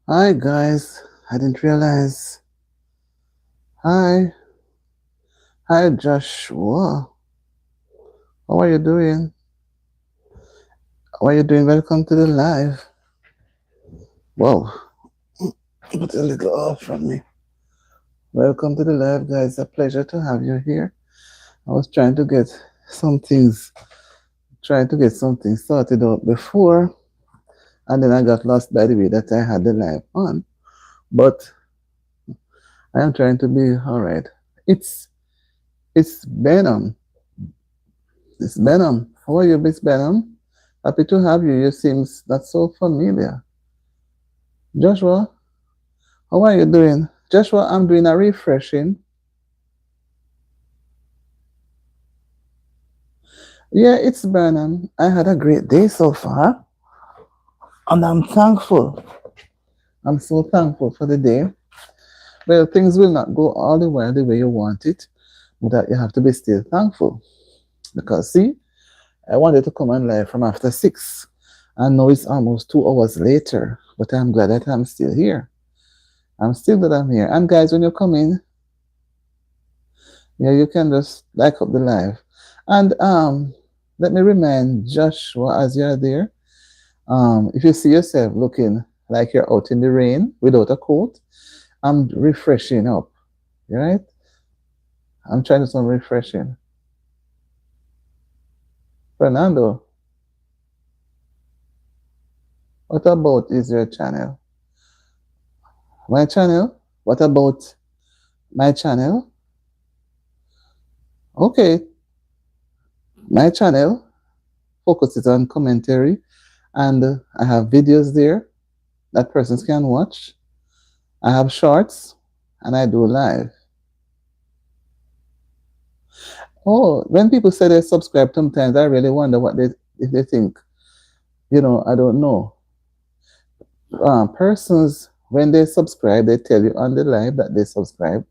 Hi guys, I didn't realize. Hi, hi Joshua. How are you doing? How are you doing? Welcome to the live. Whoa, put a little off from me. Welcome to the live, guys. A pleasure to have you here. I was trying to get something sorted out before, and then I got lost by the way that I had the live on. But I am trying to be all right. It's it's Benham. It's Benham. How are you, Miss Benham? Happy to have you. You seems not so familiar. Joshua, how are you doing? Joshua, I'm doing a refreshing. Yeah, it's Burnham. I had a great day so far, and I'm thankful. I'm so thankful for the day. Well, things will not go all the way you want it, but that you have to be still thankful. Because, see, I wanted to come on live from after 6. I know it's almost 2 hours later, but I'm glad that I'm still here. I'm still glad I'm here. And, guys, when you come in, yeah, you can just like up the live. And let me remind Joshua as you're there, if you see yourself looking like you're out in the rain without a coat, I'm refreshing up. Right? I'm trying to sound refreshing. Fernando, what about is your channel? My channel? What about my channel? Okay, my channel focuses on commentary and I have videos there that persons can watch. I have shorts and I do live. Oh, when people say they subscribe, sometimes I really wonder what they if they think. I don't know. Persons when they subscribe, they tell you on the live that they subscribe.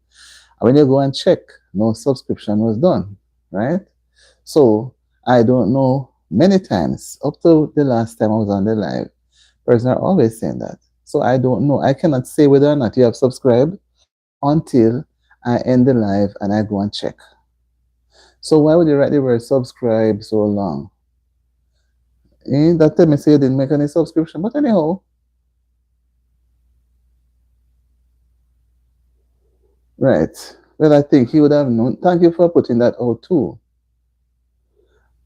And when you go and check, no subscription was done, right? So I don't know. Many times, up to the last time I was on the live, persons are always saying that. So I don't know. I cannot say whether or not you have subscribed until I end the live and I go and check. So why would you write the word subscribe so long? That tell me say you didn't make any subscription. But anyhow, right. Well, I think he would have known. Thank you for putting that out too.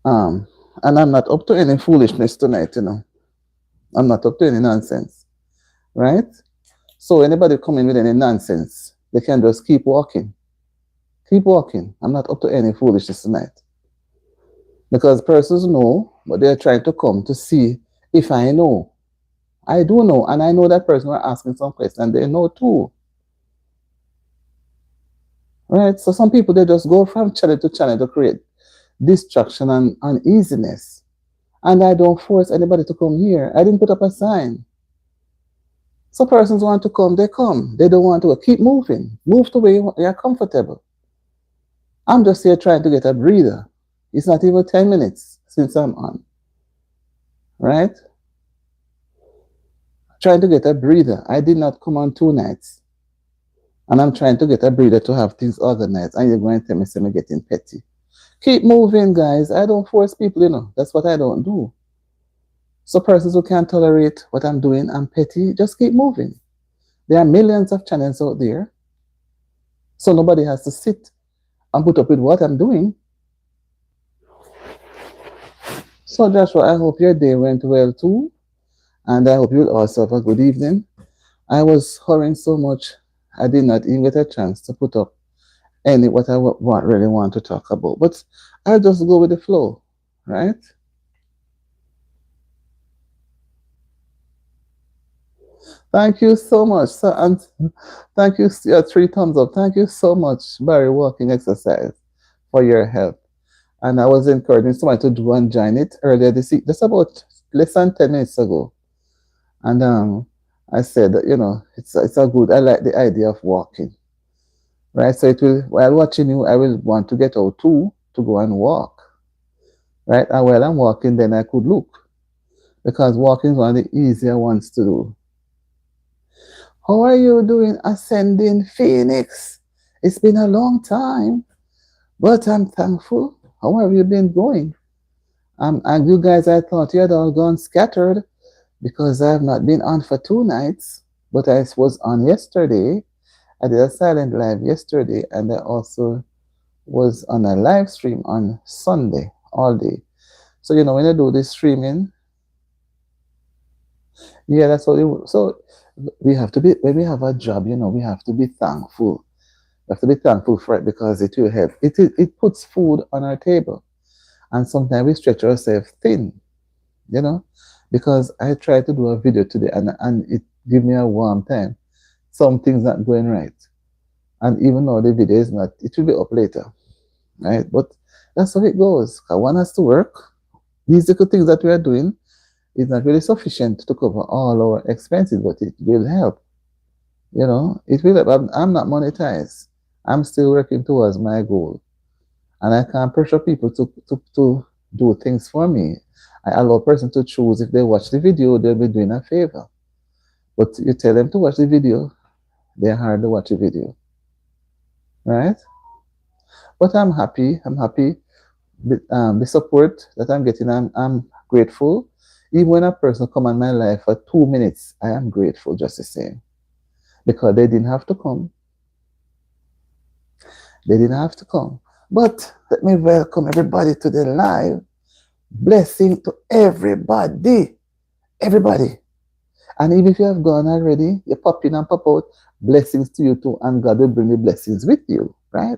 Um, and I'm not up to any foolishness tonight. I'm not up to any nonsense. Right? So anybody coming with any nonsense, they can just keep walking. Keep walking. I'm not up to any foolishness tonight. Because persons know, but they're trying to come to see if I know. I do know, and I know that person are asking some questions, and they know too. Right? So some people they just go from channel to channel to create distraction and uneasiness. And I don't force anybody to come here. I didn't put up a sign. So persons want to come, they come. They don't want to keep moving. Move to where you're comfortable. I'm just here trying to get a breather. It's not even 10 minutes since I'm on. Right? Trying to get a breather. I did not come on 2 nights. And I'm trying to get a breather to have things organized. And you're going to tell me, say me getting petty. Keep moving, guys. I don't force people. That's what I don't do. So persons who can't tolerate what I'm doing, I'm petty, just keep moving. There are millions of channels out there. So nobody has to sit and put up with what I'm doing. So Joshua, I hope your day went well too. And I hope you'll also have a good evening. I was hurrying so much, I did not even get a chance to put up any what I really want to talk about. But I'll just go with the flow, right? Thank you so much. So, and thank you, 3 thumbs up. Thank you so much, Barry Walking Exercise, for your help. And I was encouraging somebody to do and join it earlier this week, just about less than 10 minutes ago. And I said that, it's a good, I like the idea of walking, right? So it will, while watching you, I will want to get out too to go and walk, right? And while I'm walking, then I could look because walking is one of the easier ones to do. How are you doing, Ascending Phoenix? It's been a long time, but I'm thankful. How have you been going? And you guys, I thought you had all gone scattered because I have not been on for 2 nights, but I was on yesterday. I did a silent live yesterday, and I also was on a live stream on Sunday all day. So when I do this streaming, yeah, that's what. So we have to be when we have a job. We have to be thankful. We have to be thankful for it because it will help. It puts food on our table, and sometimes we stretch ourselves thin. You know, because I tried to do a video today, and it gave me a warm time. Some things not going right, and even though the video is not, it will be up later, right? But that's how it goes. I want us to work. These little things that we are doing is not really sufficient to cover all our expenses, but it will help. It will help. I'm not monetized. I'm still working towards my goal. And I can't pressure people to do things for me. I allow a person to choose. If they watch the video, they'll be doing a favor. But you tell them to watch the video, they're hard to watch the video. Right? But I'm happy. I'm happy. The support that I'm getting, I'm grateful. Even when a person come on my life for 2 minutes, I am grateful just the same. Because they didn't have to come. They didn't have to come. But let me welcome everybody to the live. Blessing to everybody. Everybody. And even if you have gone already, you pop in and pop out, blessings to you too, and God will bring the blessings with you, right?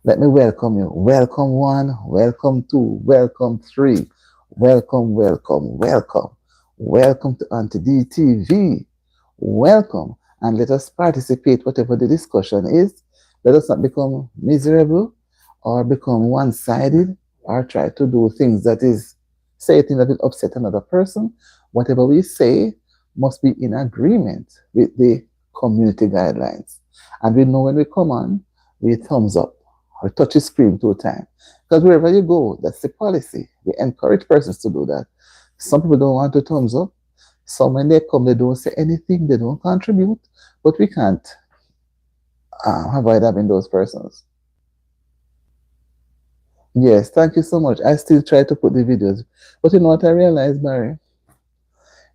Let me welcome you. Welcome 1, welcome 2, welcome 3, welcome, welcome, welcome. Welcome to Auntie D TV. Welcome. And let us participate, whatever the discussion is. Let us not become miserable or become one-sided or try to do things say things that will upset another person. Whatever we say must be in agreement with the community guidelines. And we know when we come on, we thumbs up or touch the screen 2 times. Because wherever you go, that's the policy. We encourage persons to do that. Some people don't want to thumbs up. Some when they come, they don't say anything, they don't contribute. But we can't avoid having those persons. Yes, thank you so much. I still try to put the videos. But you know what I realized, Barry?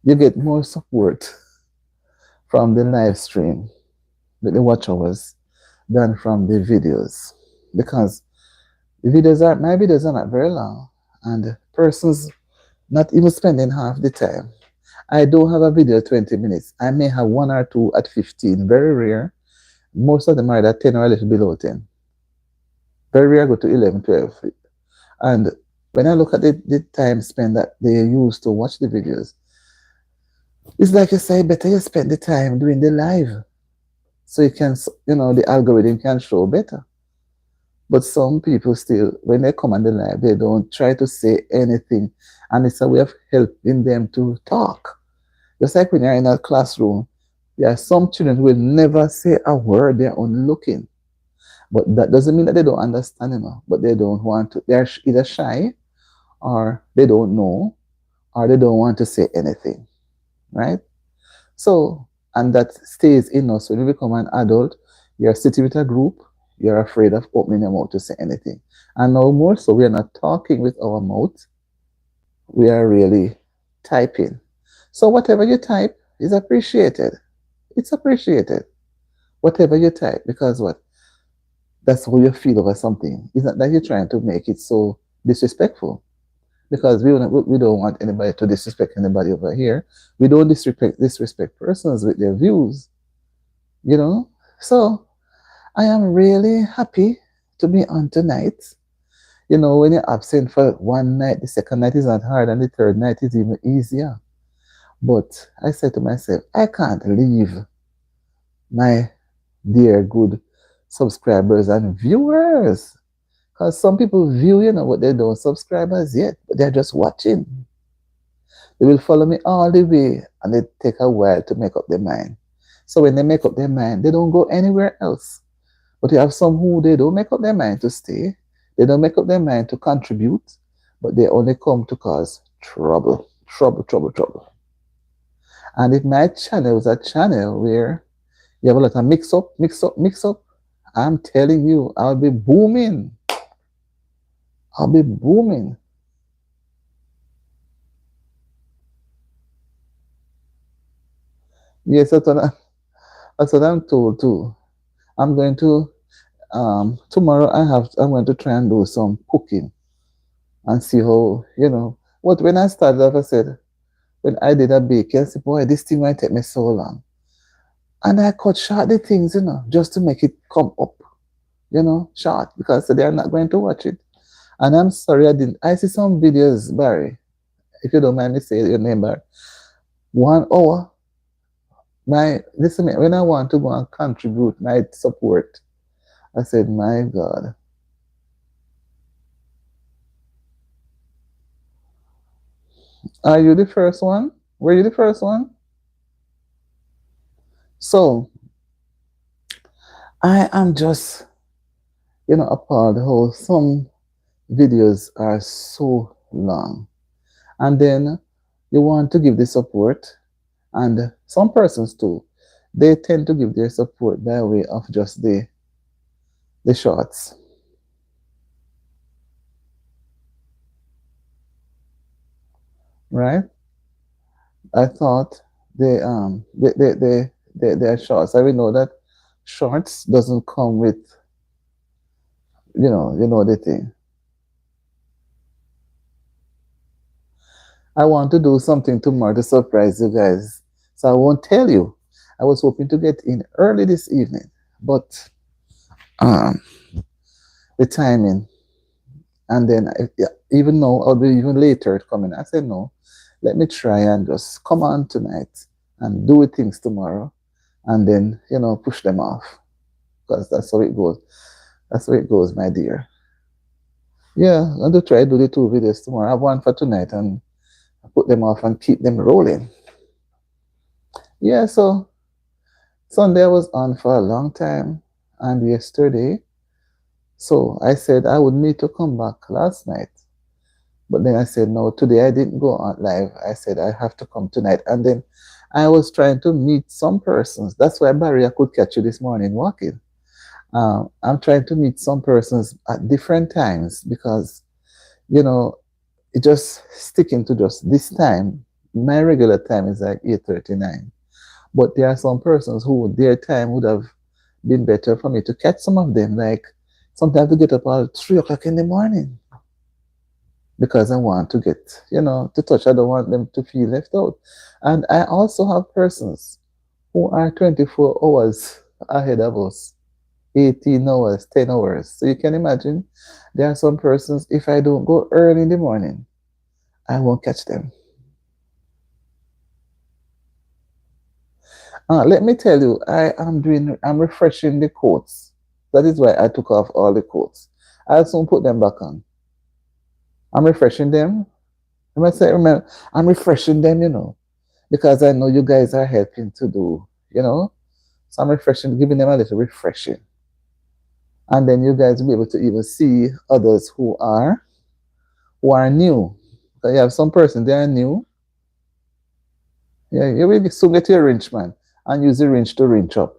You get more support from the live stream with the watch hours than from the videos. Because my videos are not very long, and persons not even spending half the time. I don't have a video 20 minutes. I may have 1 or 2 at 15, very rare. Most of them are at 10 or a little below 10. Very rare go to 11, 12. And when I look at the time spent that they use to watch the videos, it's like you say, better you spend the time doing the live. So you can, the algorithm can show better. But some people still, when they come on the live, they don't try to say anything. And it's a way of helping them to talk. Just like when you're in a classroom, there are some children who will never say a word, they're only looking. But that doesn't mean that they don't understand, but they don't want to. They're either shy, or they don't know, or they don't want to say anything, right? So, and that stays in us. When you become an adult, you're sitting with a group, you're afraid of opening your mouth to say anything. And no more so, we are not talking with our mouth, we are really typing. So whatever you type is appreciated. It's appreciated. Whatever you type, because what? That's how you feel over something. It's not that you're trying to make it so disrespectful. Because we don't want anybody to disrespect anybody over here. We don't disrespect persons with their views. So I am really happy to be on tonight. When you're absent for 1 night, the second night is not hard, and the third night is even easier. But I said to myself, I can't leave my dear good subscribers and viewers. Because some people view, but they don't subscribe as yet, but they're just watching. They will follow me all the way, and they take a while to make up their mind. So when they make up their mind, they don't go anywhere else. But you have some who they don't make up their mind to stay. They don't make up their mind to contribute, but they only come to cause trouble. Trouble, trouble, trouble. And if my channel was a channel where you have a lot of mix up, mix up, mix up, I'm telling you, I'll be booming. I'll be booming. Yes, that's what I'm told too. I'm going to tomorrow I'm going to try and do some cooking and see how, But when I started off, I said, when I did a bake, I said, boy, this thing might take me so long. And I cut short the things, just to make it come up, short, because they're not going to watch it. And I'm sorry I didn't. I see some videos, Barry, if you don't mind me saying your name, Barry. 1 hour. Listen, when I want to go and contribute my support, I said, my God. Are you the first one? Were you the first one? So I am just, appalled how some videos are so long. And then you want to give the support, and some persons too, they tend to give their support by way of just the shorts. Right? I thought they are shorts. I will know that shorts doesn't come with, the thing. I want to do something tomorrow to surprise you guys. So I won't tell you. I was hoping to get in early this evening, but um, the timing. And then even though I'll be even later coming, I said no. Let me try and just come on tonight and do things tomorrow, and then push them off, because that's how it goes. That's how it goes, my dear. Yeah, I'm going to try to do the 2 videos tomorrow. I have one for tonight and put them off and keep them rolling. Yeah, so Sunday I was on for a long time, and yesterday, so I said I would need to come back last night. But then I said, no, today I didn't go on live. I said, I have to come tonight. And then I was trying to meet some persons. That's why, Barry, I could catch you this morning walking. I'm trying to meet some persons at different times because, it just sticking to just this time. My regular time is like 8:39. But there are some persons who their time would have been better for me to catch some of them. Like sometimes to get up at 3 o'clock in the morning because I want to get, to touch. I don't want them to feel left out. And I also have persons who are 24 hours ahead of us, 18 hours, 10 hours. So you can imagine there are some persons, if I don't go early in the morning, I won't catch them. Let me tell you, I'm refreshing the quotes. That is why I took off all the quotes. I'll soon put them back on. I'm refreshing them. Remember, I'm refreshing them, because I know you guys are helping to do, So I'm refreshing, giving them a little refreshing. And then you guys will be able to even see others who are new. So you have some person, they are new. Yeah, you will soon get your wrench, man, and use the wrench to wrench up.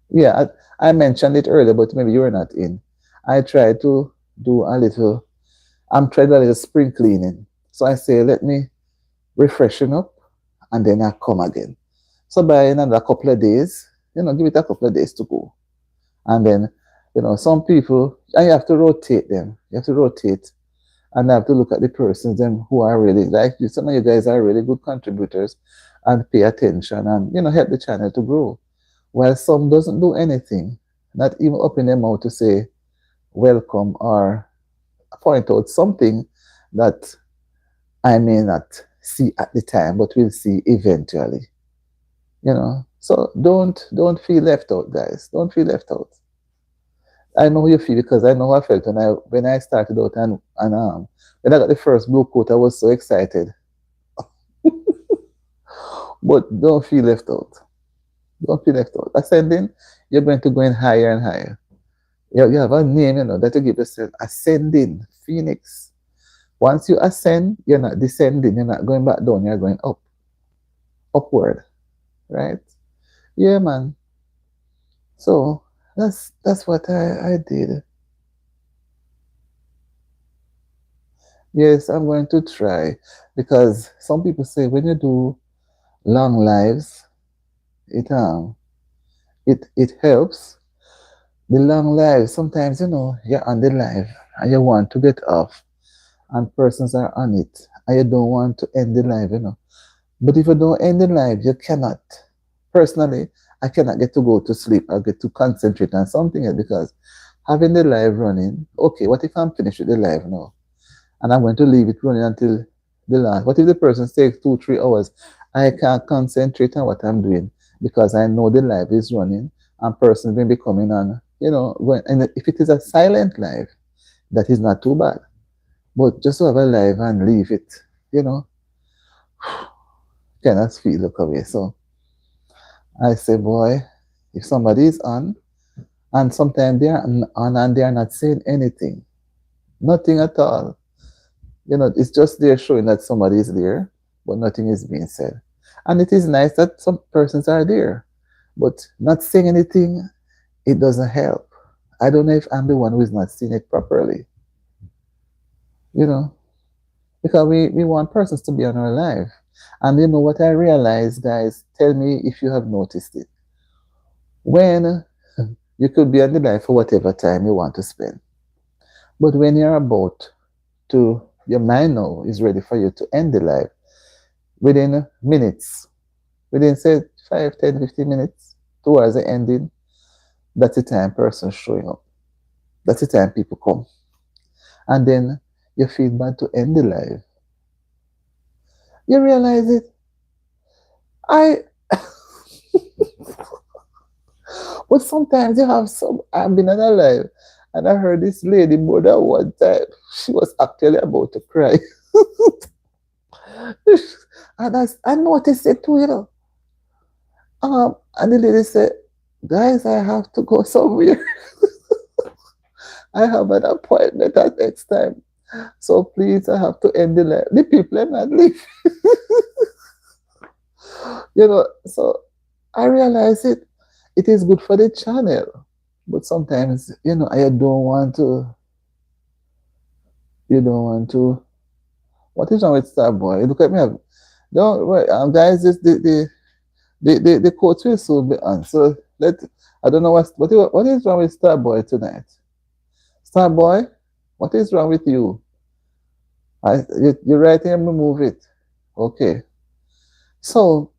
Yeah, I mentioned it earlier, but maybe you were not in. I tried to do a little, I'm trying a little spring cleaning. So I say, let me refreshen up, and then I come again. So by another couple of days, give it a couple of days to go. And then, some people, and you have to rotate them. You have to rotate, and I have to look at the persons them who are really like you. Some of you guys are really good contributors and pay attention and, help the channel to grow. While some doesn't do anything, not even open their mouth to say welcome or point out something that I may not see at the time, but will see eventually. So don't feel left out, guys. Don't feel left out. I know how you feel because I know how I felt when I started out and when I got the first blue coat, I was so excited. But don't feel left out. Don't feel left out. Ascending, you're going to go in higher and higher. You have a name, that you give yourself. Ascending, Phoenix. Once you ascend, you're not descending. You're not going back down. You're going up. upward, right? Yeah, man. So that's what I did. Yes, I'm going to try because some people say when you do long lives, it it helps. The long lives, sometimes you're on the live and you want to get off and persons are on it and you don't want to end the live. But if you don't end the live, you cannot. Personally, I cannot get to go to sleep. I get to concentrate on something else because having the live running, okay, what if I'm finished with the live now? And I'm going to leave it running until the last. What if the person takes 2, 3 hours? I can't concentrate on what I'm doing because I know the live is running and person will be coming on. And if it is a silent live, that is not too bad. But just to have a live and leave it, you know, cannot feel look away. So I say, boy, if somebody is on, and sometimes they are on and they are not saying anything, nothing at all. It's just there showing that somebody is there, but nothing is being said. And it is nice that some persons are there, but not saying anything, it doesn't help. I don't know if I'm the one who is not seeing it properly, you know, because we want persons to be on our life. And what I realize, guys, tell me if you have noticed it. When you could be on the life for whatever time you want to spend, but when you're about to, your mind now is ready for you to end the life within minutes, within say 5, 10, 15 minutes towards the ending, that's the time persons showing up. That's the time people come. And then you feel bad to end the life. You realize it. I but sometimes you have some I've been on a live and I heard this lady more than one time. She was actually about to cry. And I noticed it too. And the lady said, guys, I have to go somewhere. I have an appointment at next time. So please, I have to end the live. The people are not leaving. So I realize it. It is good for the channel. But sometimes, I don't want to. You don't want to. What is wrong with Starboy? Look at me. Don't worry, guys. The quote will soon be on. So I don't know what is wrong with Starboy tonight. Starboy, what is wrong with you? You're writing and remove it. Okay. So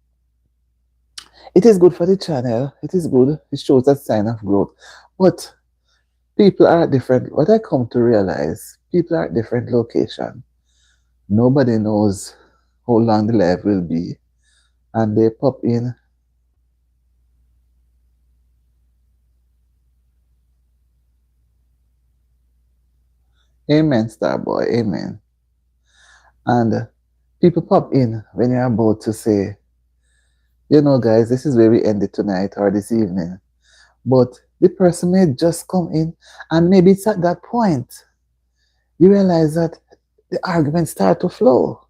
it is good for the channel. It is good. It shows a sign of growth. But people are different. What I come to realize, people are at different location. Nobody knows how long the life will be. And they pop in. Amen, Starboy. Amen. And people pop in when you're about to say, guys, this is where we end it tonight or this evening. But the person may just come in and maybe it's at that point you realize that the arguments start to flow,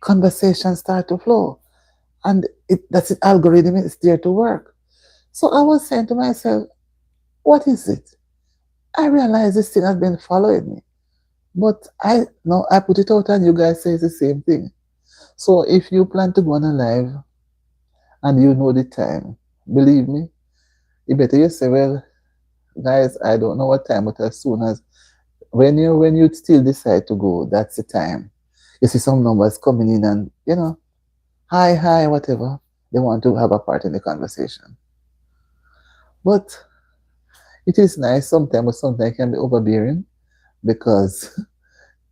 conversations start to flow, and that's the algorithm is there to work. So I was saying to myself, what is it? I realize this thing has been following me, but I put it out and you guys say it's the same thing. So if you plan to go on a live and you know the time, believe me, you better you say, well, guys, I don't know what time, but as soon as when you still decide to go, that's the time. You see some numbers coming in and hi, whatever. They want to have a part in the conversation. But it is nice sometimes, but sometimes it can be overbearing because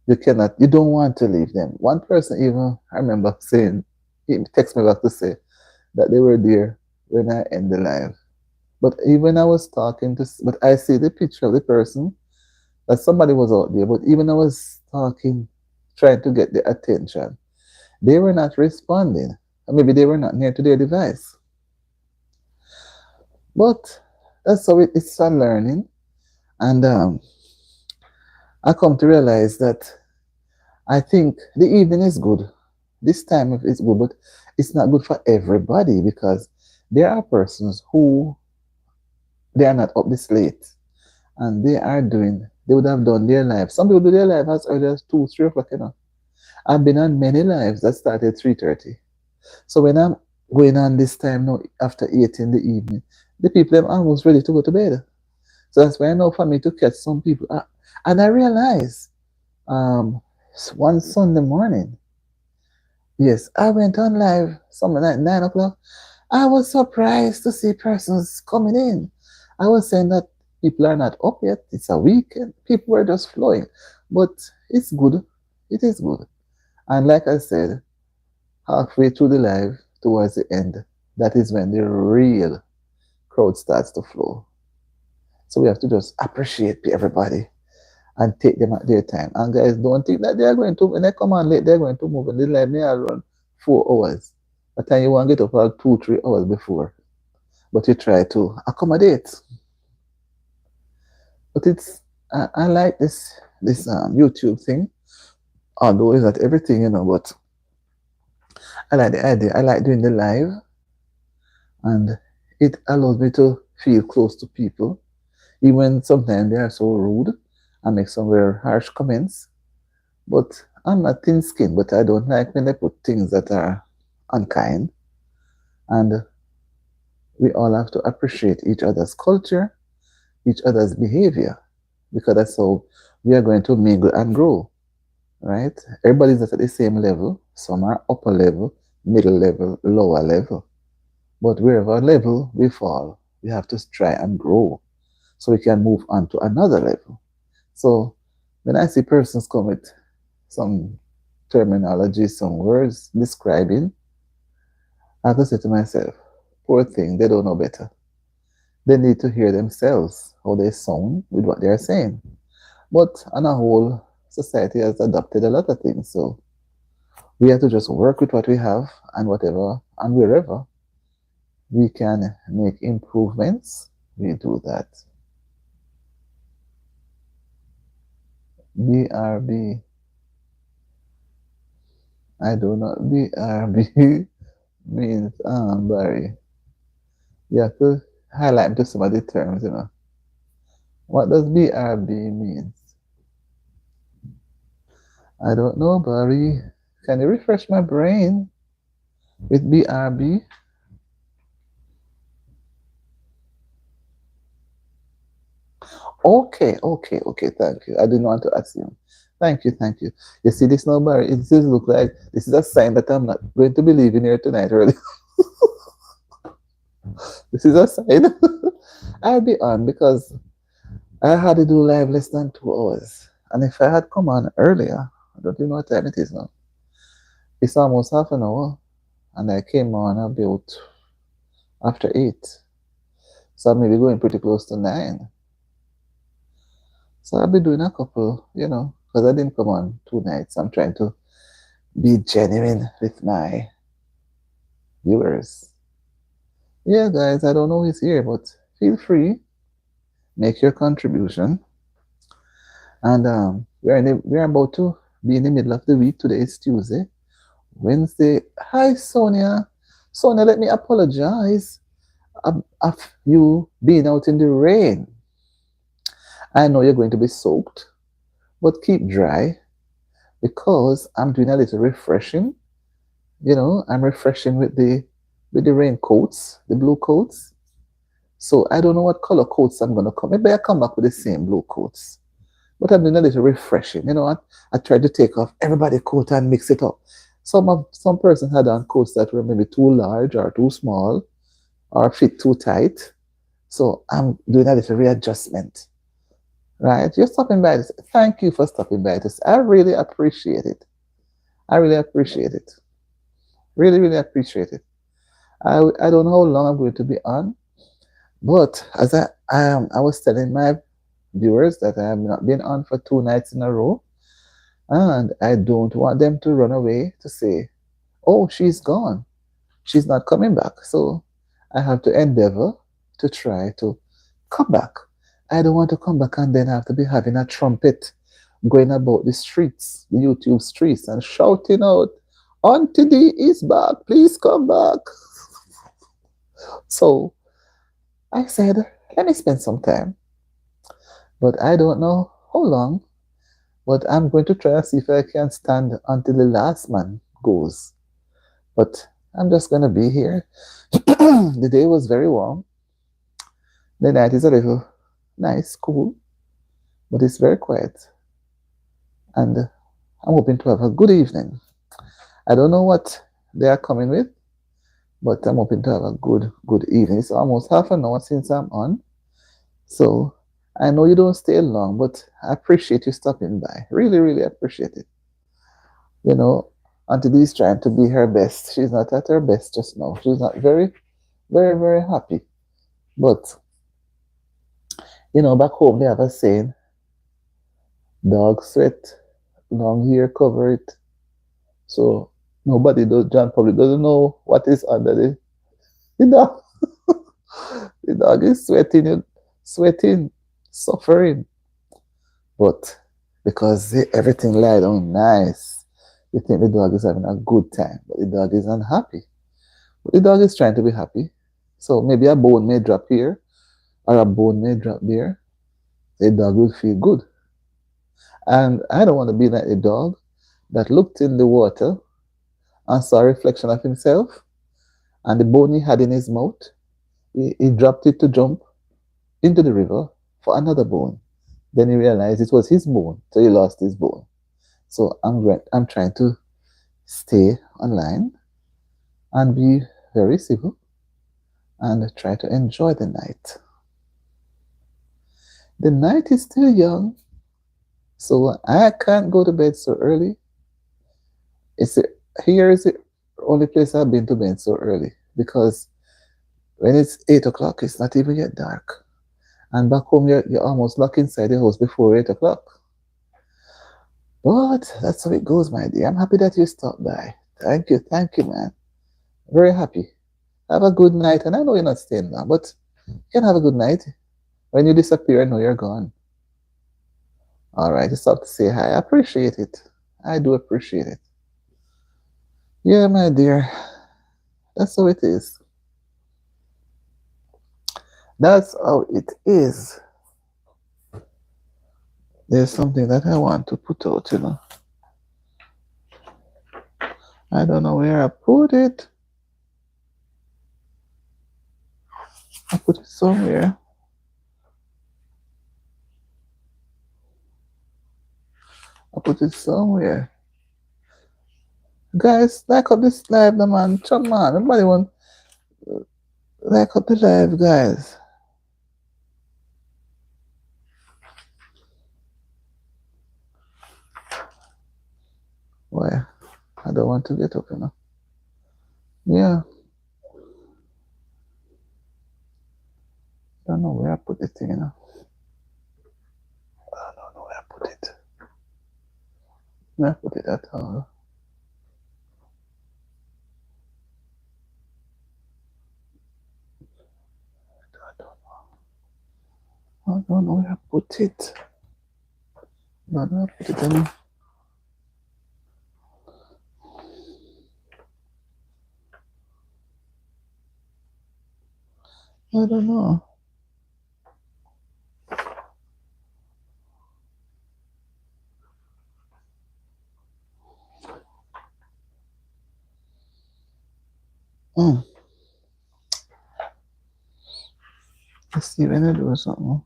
you don't want to leave them. One person even, I remember saying, he texted me back to say that they were there when I end the live. But even I was but I see the picture of the person that somebody was out there. But even I was talking, trying to get their attention, they were not responding. Or maybe they were not near to their device. But that's how it's a learning. And I come to realize that I think the evening is good. This time is good, but It's not good for everybody because there are persons who they are not up this late and they would have done their life. Some people do their life as early as 2, 3 o'clock, you know. I've been on many lives that started 3:30. So when I'm going on this time now after 8 in the evening, the people are almost ready to go to bed. So that's why I know for me to catch some people. And I realize um, one Sunday morning, yes, I went on live something like 9 o'clock. I was surprised to see persons coming in. I was saying that people are not up yet. It's a weekend. People were just flowing. But it's good. It is good. And like I said, halfway through the live, towards the end, that is when the real crowd starts to flow. So we have to just appreciate everybody and take them at their time. And guys, don't think that they are going to, when they come on late, they're going to move. And the live may run 4 hours. By the time you want to get up about 2, 3 hours before. But you try to accommodate. But I like this YouTube thing. Although it's not everything, you know, but I like the idea. I like doing the live, and it allows me to feel close to people, even sometimes they are so rude and make some very harsh comments. But I'm not thin-skinned, but I don't like when they put things that are unkind. And we all have to appreciate each other's culture, each other's behavior, because that's how we are going to mingle and grow, right? Everybody's not at the same level. Some are upper level, middle level, lower level. But wherever level we fall, we have to try and grow so we can move on to another level. So when I see persons come with some terminology, some words describing, I have to say to myself, poor thing, they don't know better. They need to hear themselves, how they sound with what they are saying. But on a whole, society has adopted a lot of things. So we have to just work with what we have and whatever and wherever we can make improvements, we do that. BRB. I do not. BRB means, Barry. You have to highlight to some of the terms, you know. What does BRB mean? I don't know, Barry. Can you refresh my brain with BRB? Okay. Thank you. I didn't want to assume. Thank you. You see this now, Barry? It just look like this is a sign that I'm not going to be leaving here tonight early. This is a sign. I'll be on because I had to do live less than 2 hours. And if I had come on earlier, I don't even know what time it is now. It's almost half an hour. And I came on about after 8. So I'm maybe going pretty close to 9. So I'll be doing a couple, you know, because I didn't come on 2 nights. I'm trying to be genuine with my viewers. Yeah, guys, I don't know who's here, but feel free, make your contribution. And we're about to be in the middle of the week. Today is Tuesday. Wednesday. Hi, Sonia. Sonia, let me apologize of you being out in the rain. I know you're going to be soaked, but keep dry because I'm doing a little refreshing. You know, I'm refreshing with the raincoats, the blue coats. So I don't know what color coats I'm gonna come. Maybe I come back with the same blue coats. But I'm doing a little refreshing. You know what? I tried to take off everybody's coat and mix it up. Some person had on coats that were maybe too large or too small or fit too tight. So I'm doing a little readjustment. Right? You're stopping by this. Thank you for stopping by this. I really appreciate it. I really appreciate it. Really appreciate it. I don't know how long I'm going to be on, but as I was telling my viewers that I have not been on for 2 nights in a row, and I don't want them to run away to say, "Oh, she's gone. She's not coming back." So I have to endeavor to try to come back. I don't want to come back and then have to be having a trumpet going about the streets, the YouTube streets, and shouting out, Auntie D is back. Please come back. So I said, let me spend some time. But I don't know how long. But I'm going to try and see if I can stand until the last man goes. But I'm just going to be here. The day was very warm. The night is a little nice, cool, but it's very quiet. And I'm hoping to have a good evening. I don't know what they are coming with, but I'm hoping to have a good evening. It's almost half an hour since I'm on. So I know you don't stay long, but I appreciate you stopping by. Really, really appreciate it. You know, Auntie D is trying to be her best. She's not at her best just now. She's not very happy. But, back home they have a saying, dog sweat, long hair cover it. So John probably doesn't know what is under the dog. The dog is sweating, suffering. But because everything lie down nice, you think the dog is having a good time, but the dog is unhappy. But the dog is trying to be happy. So maybe a bone may drop here or a bone may drop there. The dog will feel good. And I don't want to be like a dog that looked in the water and saw a reflection of himself and the bone he had in his mouth, he dropped it to jump into the river for another bone. Then he realized it was his bone, so he lost his bone. So I'm trying to stay online and be very civil and try to enjoy the night. The night is still young, so I can't go to bed so early. It's here is the only place I've been to bed so early because when it's 8 o'clock, it's not even yet dark. And back home, you're almost locked inside the house before 8 o'clock. But that's how it goes, my dear. I'm happy that you stopped by. Thank you, man. Very happy. Have a good night. And I know you're not staying long, but you can have a good night. When you disappear, I know you're gone. All right, just have to say hi. I appreciate it. I do appreciate it. Yeah, my dear. That's how it is. That's how it is. There's something that I want to put out. I don't know where I put it. I put it somewhere. I put it somewhere. Guys, like up this live, the man. Come on, nobody want like up the live, guys. Why? I don't want to get up. Yeah. I don't know where I put it, I don't know where I put it. Where I put it at all. I don't know where I put it. I don't know where I put it in. I don't know. Let's see when I do something.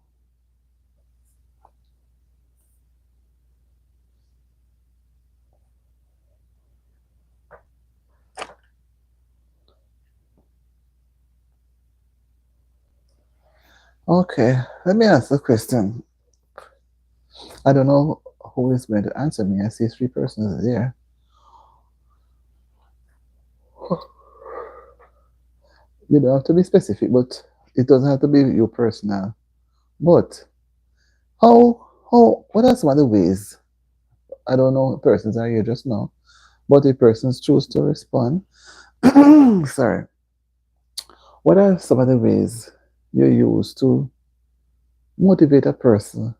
Okay, let me ask a question. I don't know who is going to answer me. I see 3 persons there. You don't have to be specific, but it doesn't have to be you personal. But what are some of the ways? I don't know persons are here just now, but if persons choose to respond, sorry, what are some of the ways you use to motivate a person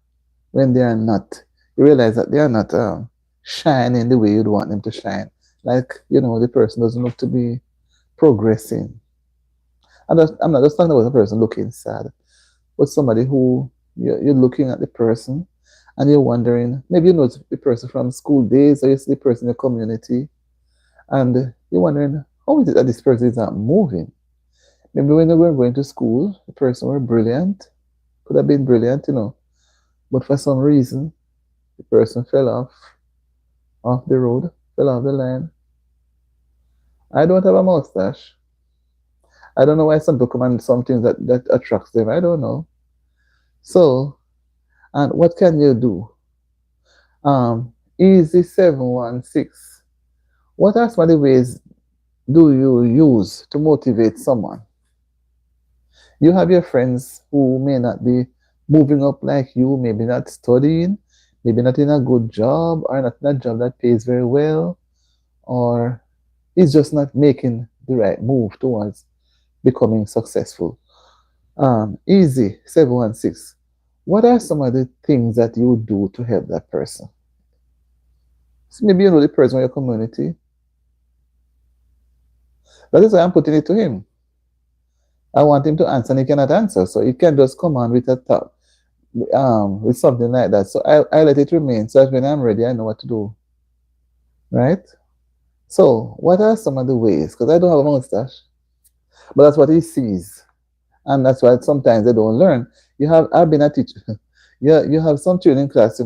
when they are not, you realize that they are not shining the way you'd want them to shine? like, the person doesn't look to be progressing. I'm not just talking about a person looking sad, but somebody who you're looking at the person and you're wondering, maybe you know the person from school days or you see the person in the community, and you're wondering, how is it that this person is not moving? Maybe when they were going to school, the person were brilliant, could have been brilliant, but for some reason, the person fell off the road, fell off the line. I don't have a mustache. I don't know why some people command some things that attracts them. I don't know. So, and what can you do? Easy 716. What are some of the ways do you use to motivate someone? You have your friends who may not be moving up like you, maybe not studying, maybe not in a good job, or not in a job that pays very well, or is just not making the right move towards becoming successful. Easy 716. What are some of the things that you do to help that person? So maybe you know the person in your community. That is why I'm putting it to him. I want him to answer and he cannot answer. So he can just come on with a thought, with something like that. So I let it remain. So that when I'm ready, I know what to do. Right? So what are some of the ways? Because I don't have a mustache, but that's what he sees. And that's why sometimes they don't learn. I've been a teacher. Yeah, you have some children in class,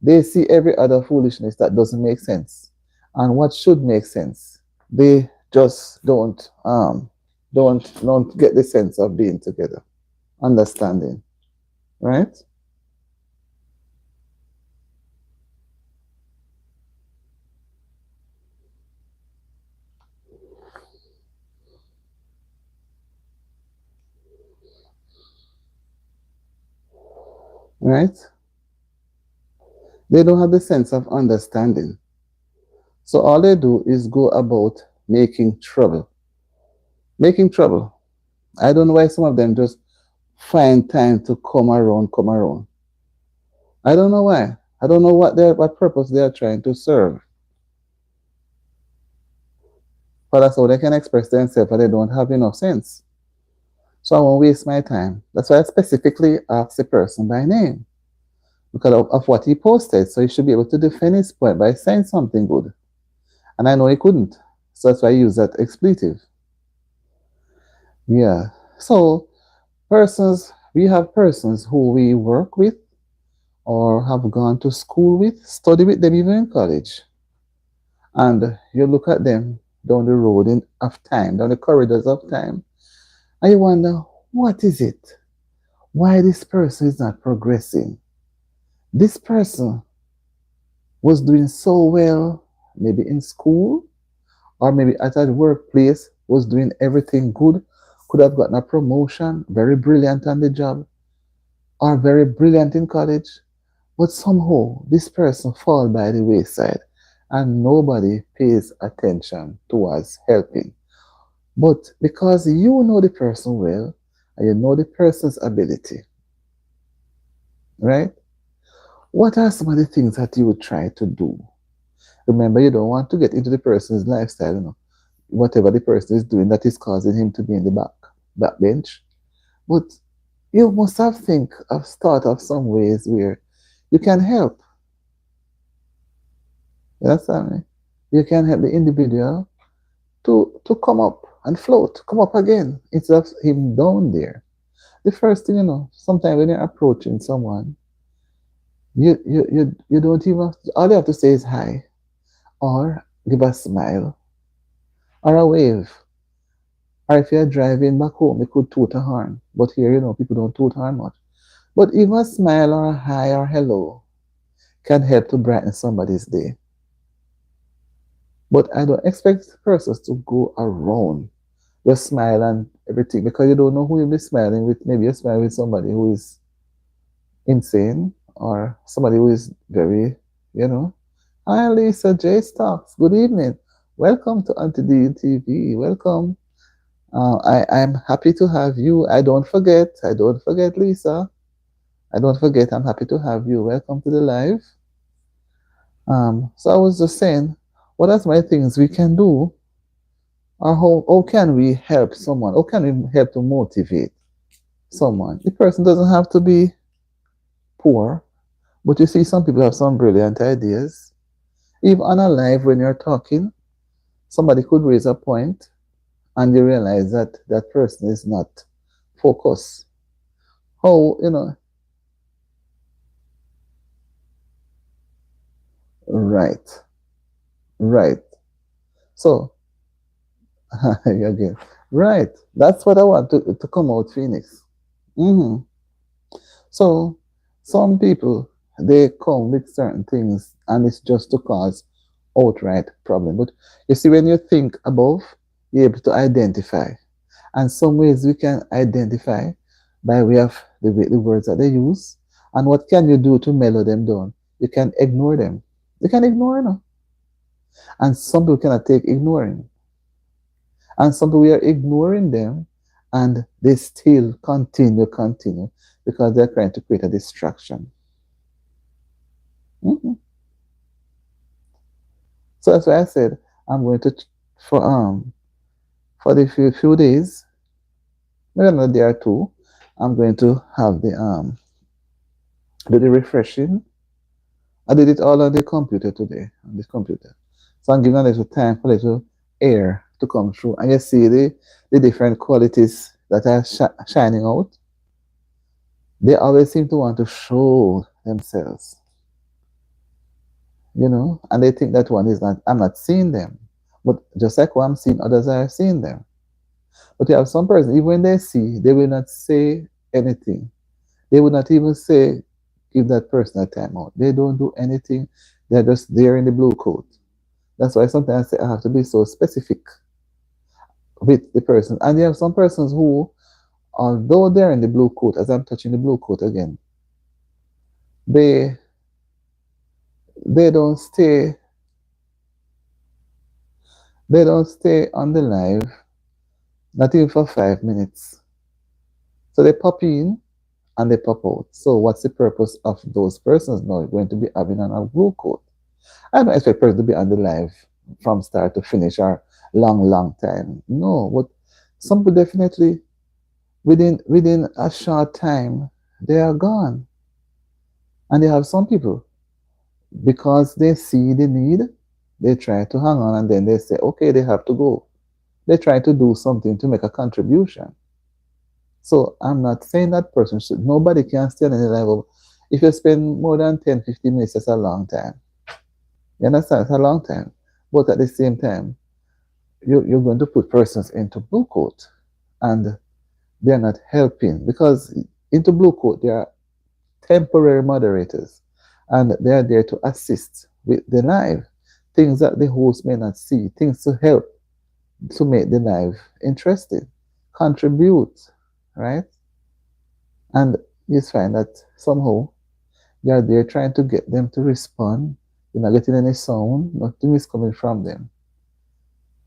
they see every other foolishness that doesn't make sense and what should make sense. They just don't get the sense of being together, understanding, right? Right? They don't have the sense of understanding. So all they do is go about making trouble. Making trouble. I don't know why some of them just find time to come around, come around. I don't know why. I don't know what purpose they are trying to serve. But that's how they can express themselves, but they don't have enough sense. So I won't waste my time. That's why I specifically asked the person by name because of what he posted. So he should be able to defend his point by saying something good. And I know he couldn't. So that's why I use that expletive. Yeah. So we have persons who we work with or have gone to school with, study with them even in college. And you look at them down the road of time, down the corridors of time, and you wonder, what is it? Why this person is not progressing? This person was doing so well, maybe in school, or maybe at a workplace, was doing everything good, could have gotten a promotion, very brilliant on the job, or very brilliant in college, but somehow this person fall by the wayside and nobody pays attention towards helping. But because you know the person well and you know the person's ability, right? What are some of the things that you would try to do? Remember, you don't want to get into the person's lifestyle, whatever the person is doing that is causing him to be in the back bench. But you must have thought of some ways where you can help. You understand me? You can help the individual to come up and float, come up again instead of him down there. The first thing sometimes when you're approaching someone, you don't even all you have to say is hi or give a smile or a wave. Or if you're driving back home, you could toot a horn. But here, people don't toot horn much. But even a smile or a hi or hello can help to brighten somebody's day. But I don't expect persons to go around just smile and everything because you don't know who you'll be smiling with. Maybe you're smiling with somebody who is insane or somebody who is very. Hi, Lisa J. Stocks. Good evening. Welcome to Auntie D TV. Welcome. I'm happy to have you. I don't forget, Lisa. I don't forget. I'm happy to have you. Welcome to the live. So I was just saying, What are some of the things we can do, or how can we help someone? How can we help to motivate someone? The person doesn't have to be poor, but you see, some people have some brilliant ideas. Even on a live, when you're talking, somebody could raise a point and you realize that that person is not focused. How, right, right. So, again, right. That's what I want to come out, Phoenix. hmm So, some people, they come with certain things and it's just to cause outright problem. But you see, when you think above, you're able to identify. And some ways we can identify by way of the words that they use. And what can you do to mellow them down? You can ignore them. You can ignore them. And some people cannot take ignoring. And some people we are ignoring them and they still continue because they're trying to create a distraction. Mhm. So that's why I said I'm going to for the few days, maybe another day or two, I'm going to have the do the refreshing. I did it all on the computer today, on this computer. So I'm giving a little time for a little air to come through. And you see the different qualities that are shining out. They always seem to want to show themselves, and they think that one is not, I'm not seeing them. But just like what I'm seeing, others are seeing them. But you have some person, even when they see, they will not say anything. They would not even say, give that person a timeout. They don't do anything. They're just there in the blue coat. That's why sometimes I have to be so specific with the person. And you have some persons who, although they're in the blue coat, as I'm touching the blue coat again, they they don't stay they don't stay on the live, not even for 5 minutes. So they pop in and they pop out. So what's the purpose of those persons now going to be having on a blue coat? I don't expect person to be on the live from start to finish or long time. No, but some people definitely within a short time they are gone. And they have some people because they see the need, they try to hang on and then they say, okay, they have to go. They try to do something to make a contribution. So I'm not saying that person should, nobody can stay on any level. If you spend more than 10, 15 minutes, that's a long time. You understand? It's a long time. But at the same time, you're going to put persons into blue coat and they're not helping because into blue coat, they are temporary moderators and they are there to assist with the live, things that the host may not see, things to help to make the live interesting, contribute, right? And you find that somehow you are there trying to get them to respond. You're not getting any sound, nothing is coming from them.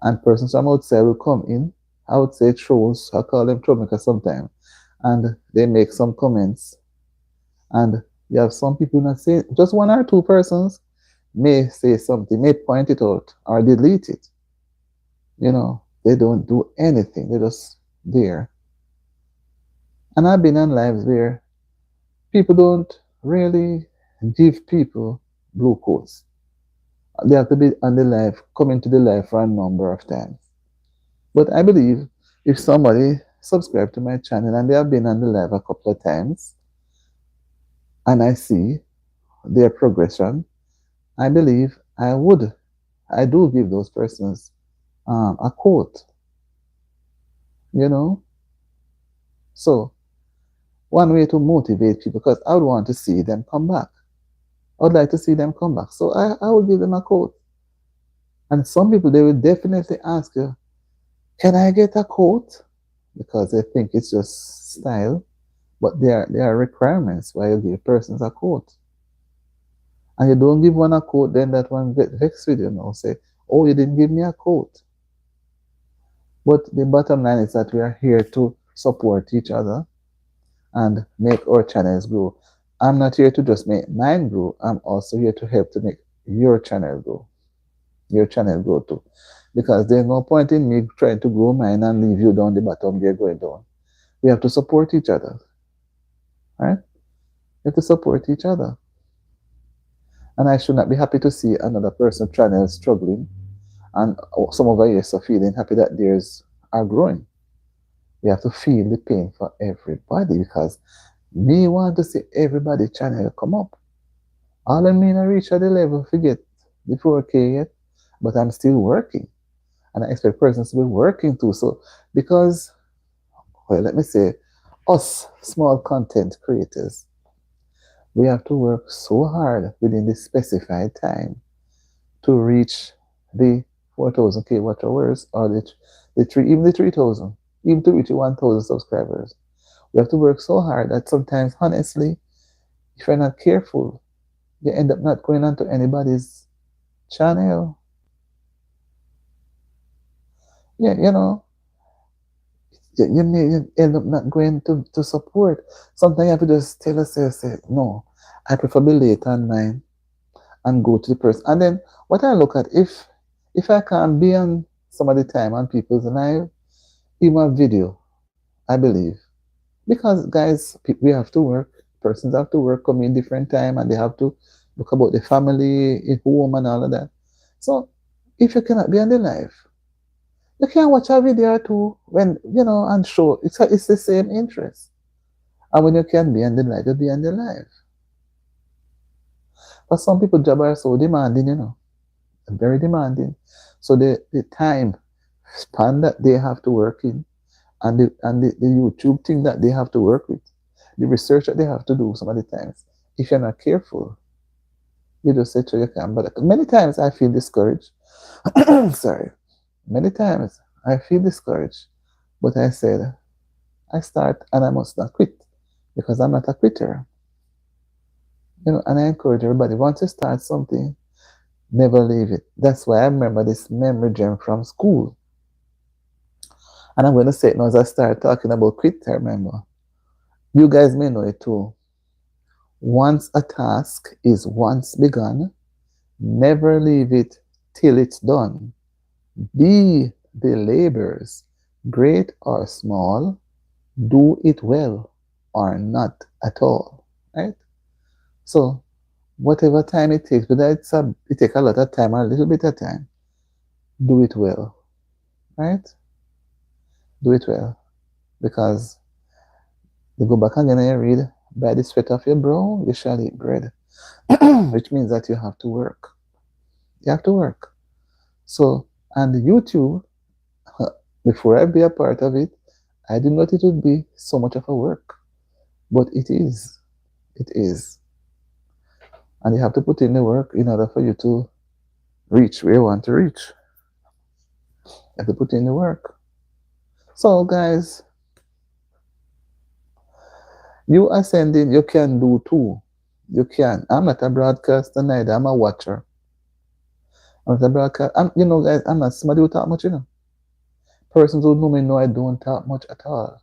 And persons from outside will come in. I would say trolls, I call them troublemakers sometimes, and they make some comments. And you have some people not saying, just one or two persons may say something, may point it out or delete it. They don't do anything, they're just there. And I've been on lives where people don't really give people blue coats. They have to be on the live, coming to the live for a number of times. But I believe if somebody subscribe to my channel and they have been on the live a couple of times and I see their progression, I believe I do give those persons a quote, you know. So one way to motivate people, because I would want to see them come back. I would like to see them come back. So I will give them a quote. And some people, they will definitely ask you, can I get a quote? Because they think it's just style. But there are requirements why you give persons a quote. And you don't give one a quote, then that one get vexed with you now. Say, oh, you didn't give me a quote. But the bottom line is that we are here to support each other and make our channels grow. I'm not here to just make mine grow. I'm also here to help to make your channel grow. your channel grow too. Because there's no point in me trying to grow mine and leave you down the bottom there going down. We have to support each other, right? We have to support each other. And I should not be happy to see another person channel struggling and some of us are feeling happy that theirs are growing. We have to feel the pain for everybody because me want to see everybody channel come up. All I mean I reach at the level to get the 4K yet, but I'm still working. And I expect persons to be working too. So because, well, let me say, us small content creators, we have to work so hard within the specified time to reach the 4,000K watch hours or even the 3,000, even to reach the 1,000 subscribers. We have to work so hard that sometimes, honestly, if you're not careful, you end up not going onto anybody's channel. Yeah, you may end up not going to support. Sometimes you have to just tell yourself, say, no, I prefer be late on mine and go to the person. And then what I look at, if I can't be on some of the time on people's live, even a video, I believe. Because guys, we have to work. Persons have to work, come in different time, and they have to look about the family, home, and all of that. So if you cannot be on the live, you can watch a video or two when and show it's the same interest. And when you can be on the live, you be on the live. But some people job are so demanding, very demanding. So the time span that they have to work in and the YouTube thing that they have to work with, the research that they have to do some of the times, if you're not careful, you just say to you can. But many times I feel discouraged. Sorry. Many times I feel discouraged. But I said, I start and I must not quit because I'm not a quitter. And I encourage everybody, once you start something, never leave it. That's why I remember this memory gem from school. And I'm going to say it now as I start talking about quit, I remember. You guys may know it too. Once a task is once begun, never leave it till it's done. Be the labors, great or small, do it well or not at all. Right? So whatever time it takes, whether it takes a lot of time or a little bit of time, do it well. Right? Do it well. Because you go back again and you read, by the sweat of your brow, you shall eat bread. Which means that you have to work. You have to work. So, and YouTube, before I be a part of it, I didn't know it would be so much of a work. But it is. It is. And you have to put in the work in order for you to reach where you want to reach. You have to put in the work. So, guys, you ascending, you can do too. You can. I'm not a broadcaster neither. I'm a watcher. I'm not a broadcaster. Guys, I'm not somebody who talk much, Persons who know me know I don't talk much at all.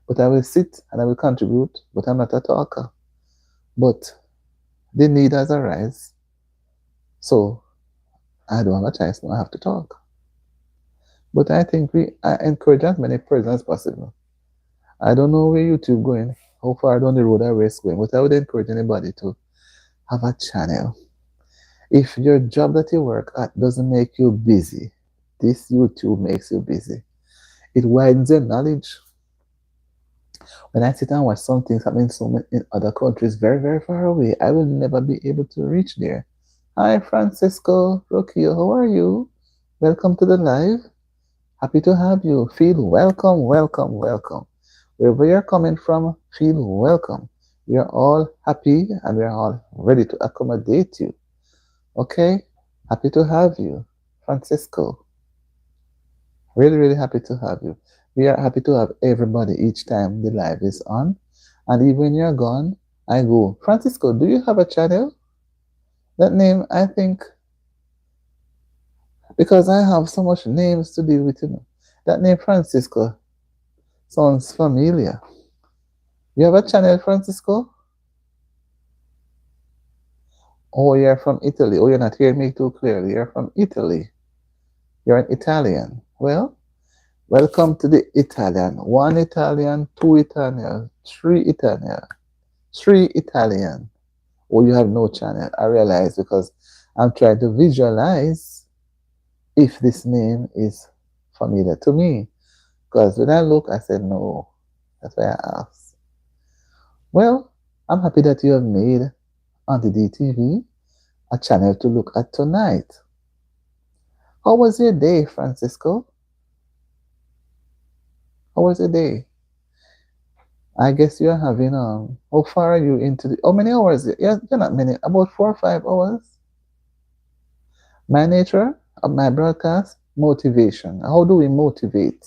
But I will sit and I will contribute, but I'm not a talker. But the need has arisen. So I don't have a choice now, I have to talk. But I think I encourage as many persons as possible. I don't know where YouTube going, how far down the road our race going, but I would encourage anybody to have a channel. If your job that you work at doesn't make you busy, this YouTube makes you busy. It widens your knowledge. When I sit and watch some things happening in other countries very, very far away, I will never be able to reach there. Hi, Francisco Rocio, how are you? Welcome to the live. Happy to have you. Feel welcome, welcome, welcome. Wherever you're coming from, feel welcome. We are all happy and we are all ready to accommodate you. Okay? Happy to have you, Francisco. Really, really happy to have you. We are happy to have everybody each time the live is on. And even when you're gone, I go, Francisco, do you have a channel? That name, I think, because I have so much names to deal with, that name, Francisco, sounds familiar. You have a channel, Francisco? Oh, you're from Italy. Oh, you're not hearing me too clearly. You're from Italy. You're an Italian. Well, welcome to the Italian. One Italian, two Italian, three Italian, three Italian. Oh, you have no channel. I realize because I'm trying to visualize if this name is familiar to me. Because when I look, I said no. That's why I asked. Well, I'm happy that you have made on the DTV a channel to look at tonight. How was your day, Francisco? How was your day? I guess you're having how far are you into the how many hours? Yeah, you're not many, about 4 or 5 hours. My nature of my broadcast, motivation. How do we motivate?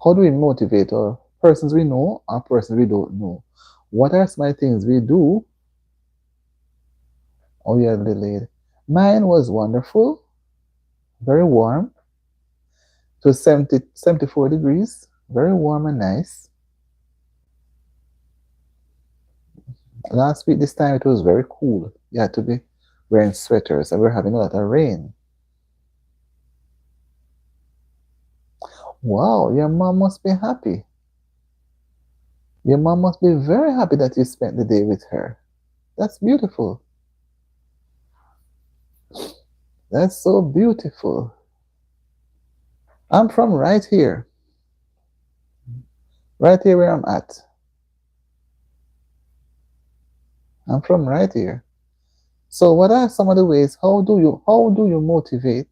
How do we motivate or persons we know or persons we don't know? What are some things we do? Oh, yeah, delayed. Mine was wonderful, very warm. It was 74 degrees, very warm and nice. Last week, this time, it was very cool. You had to be wearing sweaters, and we're having a lot of rain. Wow, your mom must be happy. Your mom must be very happy that you spent the day with her. That's beautiful. That's so beautiful. I'm from right here. Right here where I'm at. I'm from right here. So what are some of the ways how do you motivate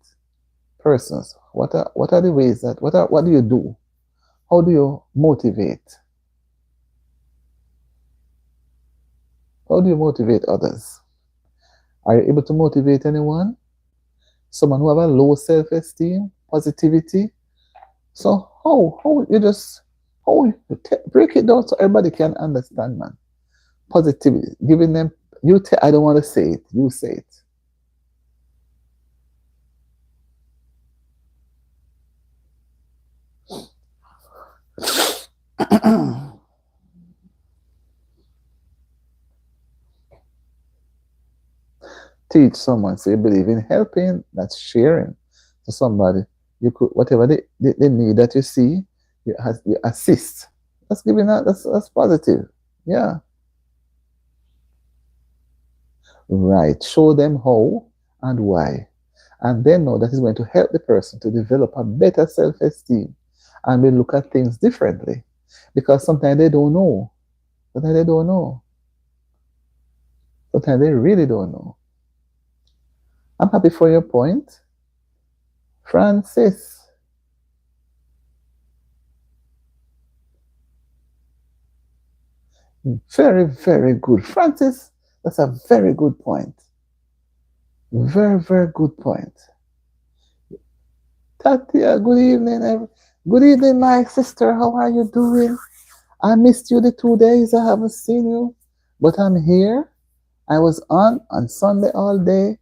persons? What are the ways that what do you do? How do you motivate? How do you motivate others? Are you able to motivate anyone? Someone who have a low self-esteem, positivity. So how you just how you break it down so everybody can understand, man. Positivity, giving them I don't want to say it. You say it. Teach someone. So you believe in helping, that's sharing to somebody. You could whatever they need that you see, you assist. That's giving that that's positive. Yeah. Right. Show them how and why. And then know that is going to help the person to develop a better self-esteem and will look at things differently. Because sometimes they don't know. Sometimes they don't know. Sometimes they really don't know. I'm happy for your point. Francis. Very, very good. Francis, that's a very good point. Very, very good point. Tatia, good evening. Good evening, my sister. How are you doing? I missed you the 2 days I haven't seen you, but I'm here. I was on Sunday all day,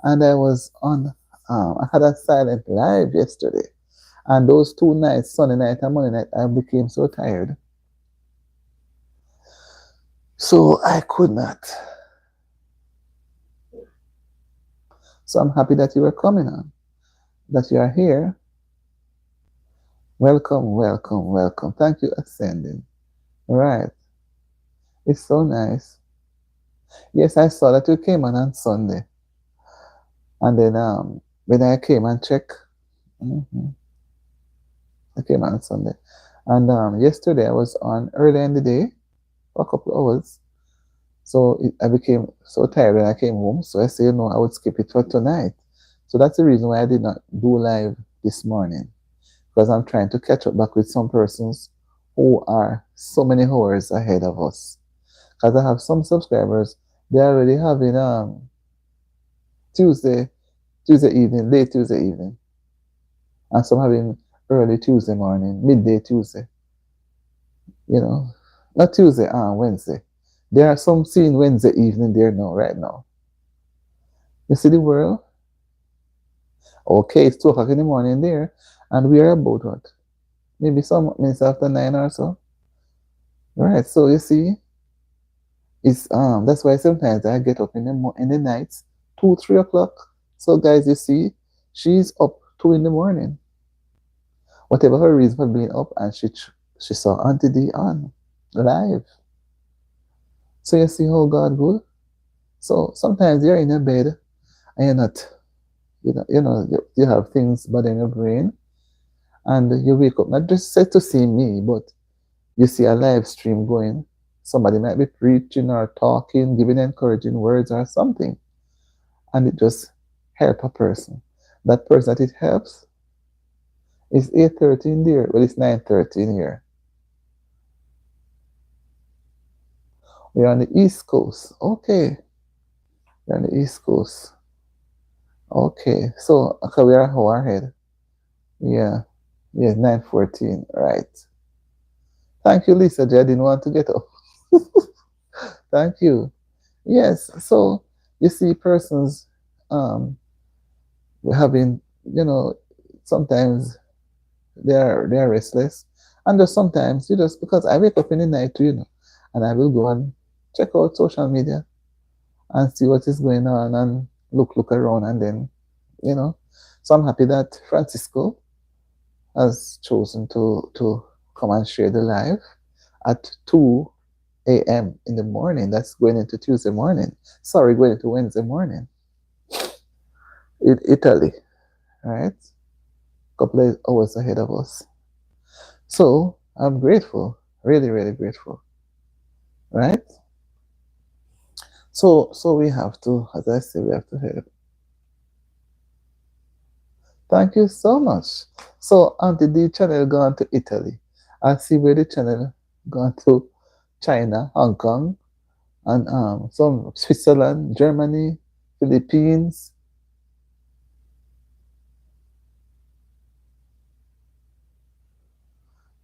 and I was on. I had a silent live yesterday, and those 2 nights, Sunday night and Monday night, I became so tired, so I could not. So I'm happy that you were coming on, that you are here. Welcome, welcome, welcome. Thank you, Ascending. All right. It's so nice. Yes, I saw that you came on Sunday. And then when I came and checked, I came on Sunday. And yesterday I was on early in the day for a couple of hours. So I became so tired when I came home. So I said, no, I would skip it for tonight. So that's the reason why I did not do live this morning. Because I'm trying to catch up back with some persons who are so many hours ahead of us. Because I have some subscribers, they're already having Tuesday evening, late Tuesday evening. And some having early Tuesday morning, midday Tuesday. You know, not Tuesday, Wednesday. There are some seeing Wednesday evening there now, right now. You see the world? Okay, it's 2 o'clock in the morning there, and we are about what? Maybe some minutes after 9 or so. Right, so you see, It's that's why sometimes I get up in in the nights, 2, 3 o'clock. So guys, you see, she's up 2 in the morning. Whatever her reason for being up, and she saw Auntie D on live. So you see how God good. So sometimes you're in your bed and you're not, you have things bothering your brain, and you wake up not just set to see me, but you see a live stream going. Somebody might be preaching or talking, giving encouraging words or something, and it just help a person. That person that it helps is 8:30 in there, well, it's 9:30 in here. We're on the East Coast. Okay, we're on the East Coast. Okay, so okay, we are an hour ahead. Yeah, yeah, 9:14. Right. Thank you, Lisa J. I didn't want to get up. Thank you. Yes, so you see persons um having, you know, sometimes they're restless. And just sometimes you just because I wake up in the night too, and I will go and check out social media and see what is going on and look around, and then, you know. So I'm happy that Francisco has chosen to come and share the live at 2 a.m. in the morning. That's going into Tuesday morning. Sorry, going into Wednesday morning. Italy, right? Couple of hours ahead of us. So I'm grateful, really, really grateful, right? So we have to, as I say, we have to help. Thank you so much. So Auntie D channel gone to Italy. I see where the channel gone to China, Hong Kong, and some Switzerland, Germany, Philippines.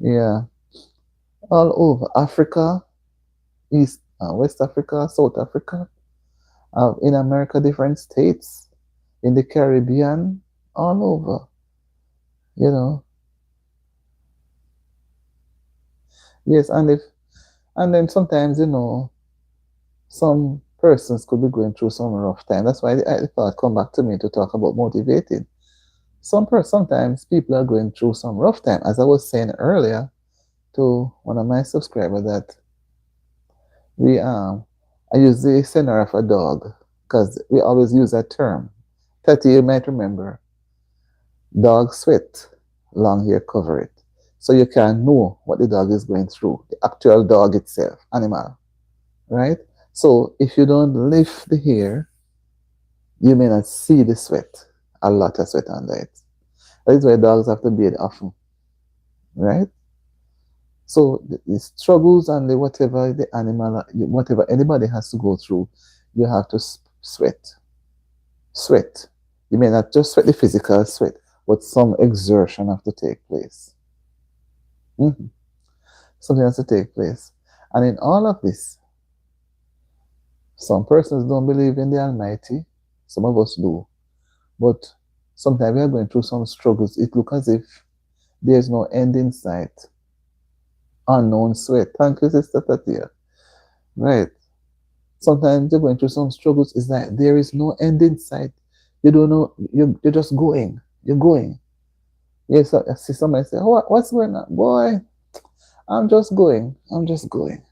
Yeah, all over Africa, East, West Africa, South Africa, in America, different states, in the Caribbean, all over. You know, yes, and then sometimes, some persons could be going through some rough time. That's why I thought come back to me to talk about motivating. Sometimes people are going through some rough time, as I was saying earlier to one of my subscribers that we I use the scenario of a dog because we always use that term. That you might remember. Dog sweat, long hair cover it. So you can know what the dog is going through, the actual dog itself, animal, right? So if you don't lift the hair, you may not see the sweat, a lot of sweat under it. That is why dogs have to bathe often, right? So the struggles and the whatever the animal, whatever anybody has to go through, you have to sweat. Sweat. You may not just sweat the physical sweat, but some exertion have to take place. Mm-hmm. Something has to take place. And in all of this, some persons don't believe in the Almighty. Some of us do. But sometimes we are going through some struggles. It looks as if there's no end in sight. Unknown sweat. Thank you, Sister Tatia. Right. Sometimes you're going through some struggles. It's like there is no end in sight. You don't know. You're just going. You're going. Yes, I see somebody say, oh, what's going on? Boy, I'm just going. I'm just going.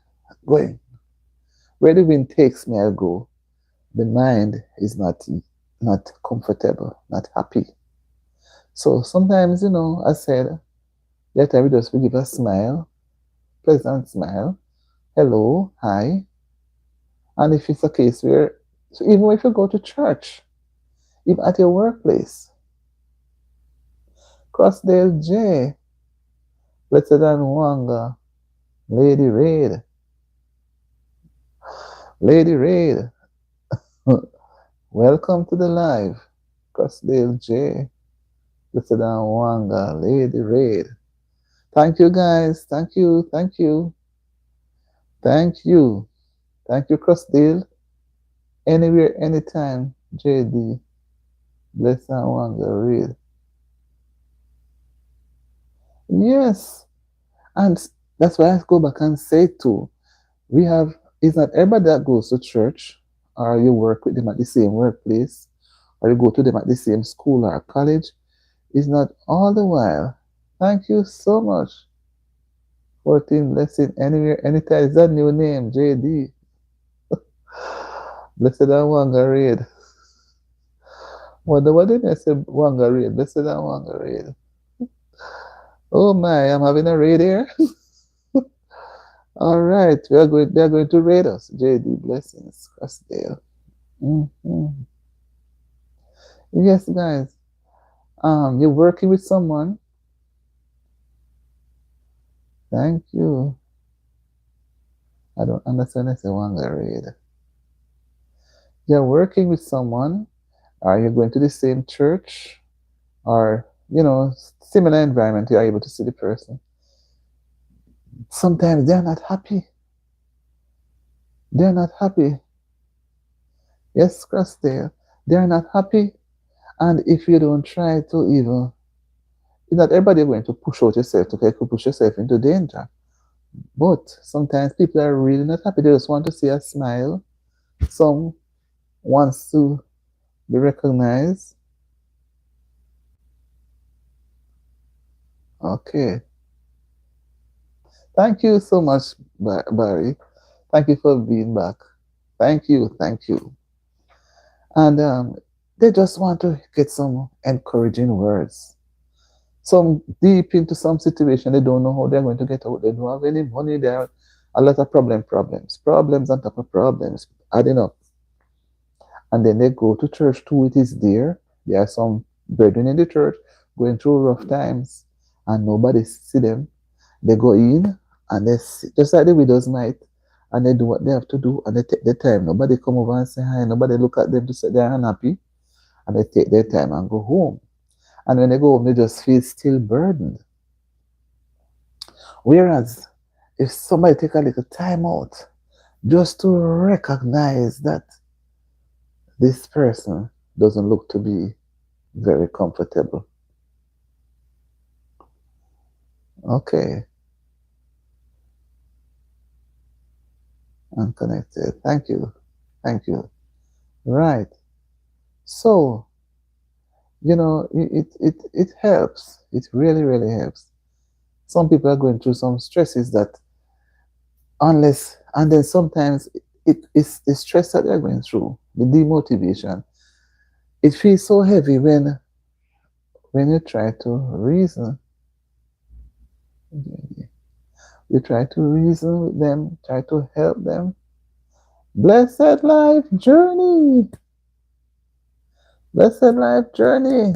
Going. Where the wind takes me, I go. The mind is not comfortable, not happy. So sometimes, I said, yet I will just give a smile, pleasant smile. Hello, hi. And if it's a case where, so even if you go to church, even at your workplace, Crossdale J, Blessed and Wanga, Lady Raid, Lady Raid, welcome to the live. Crossdale J, Blessed and Wanga, Lady Raid. Thank you guys. Thank you. Thank you. Thank you. Thank you, Crossdale. Anywhere, anytime, JD. Bless and Wanga, Raid. Yes. And that's why I go back and say too, we have It's not everybody that goes to church, or you work with them at the same workplace, or you go to them at the same school or college. It's not all the while. Thank you so much. 14 blessing anywhere, anytime. Is that new name? JD. Blessed and Wanga Raid. What did I say? Wanga Raid. Blessed and Wanga Raid. Oh my, I'm having a raid here. All right, they are going to raid us. JD blessings, Crossdale. Hmm. Yes, guys. You're working with someone. Thank you. I don't understand. I say Wanga Raid. You're working with someone. Are you going to the same church, or similar environment? You're able to see the person. Sometimes they're not happy. They're not happy. Yes, Crossdale. They're not happy. And if you don't try to even, not everybody going to push out yourself to push yourself into danger. But sometimes people are really not happy. They just want to see a smile. Some wants to be recognized. Okay. Thank you so much, Barry. Thank you for being back. Thank you. Thank you. And they just want to get some encouraging words. Some deep into some situation, they don't know how they're going to get out. They don't have any money. There are a lot of problems on top of problems, adding up. And then they go to church too. It is there. There are some brethren in the church going through rough times, and nobody see them. They go in and they sit, just like the widows might, and they do what they have to do, and they take their time. Nobody come over and say hi. Nobody look at them to say they're unhappy, and they take their time and go home. And when they go home, they just feel still burdened. Whereas if somebody take a little time out just to recognize that this person doesn't look to be very comfortable. Okay. Unconnected. Thank you. Thank you. Right. So, it helps. It really, really helps. Some people are going through some stresses that and then sometimes it's the stress that they're going through, the demotivation. It feels so heavy when you try to reason. You try to reason with them, try to help them. Blessed life journey. Blessed life journey.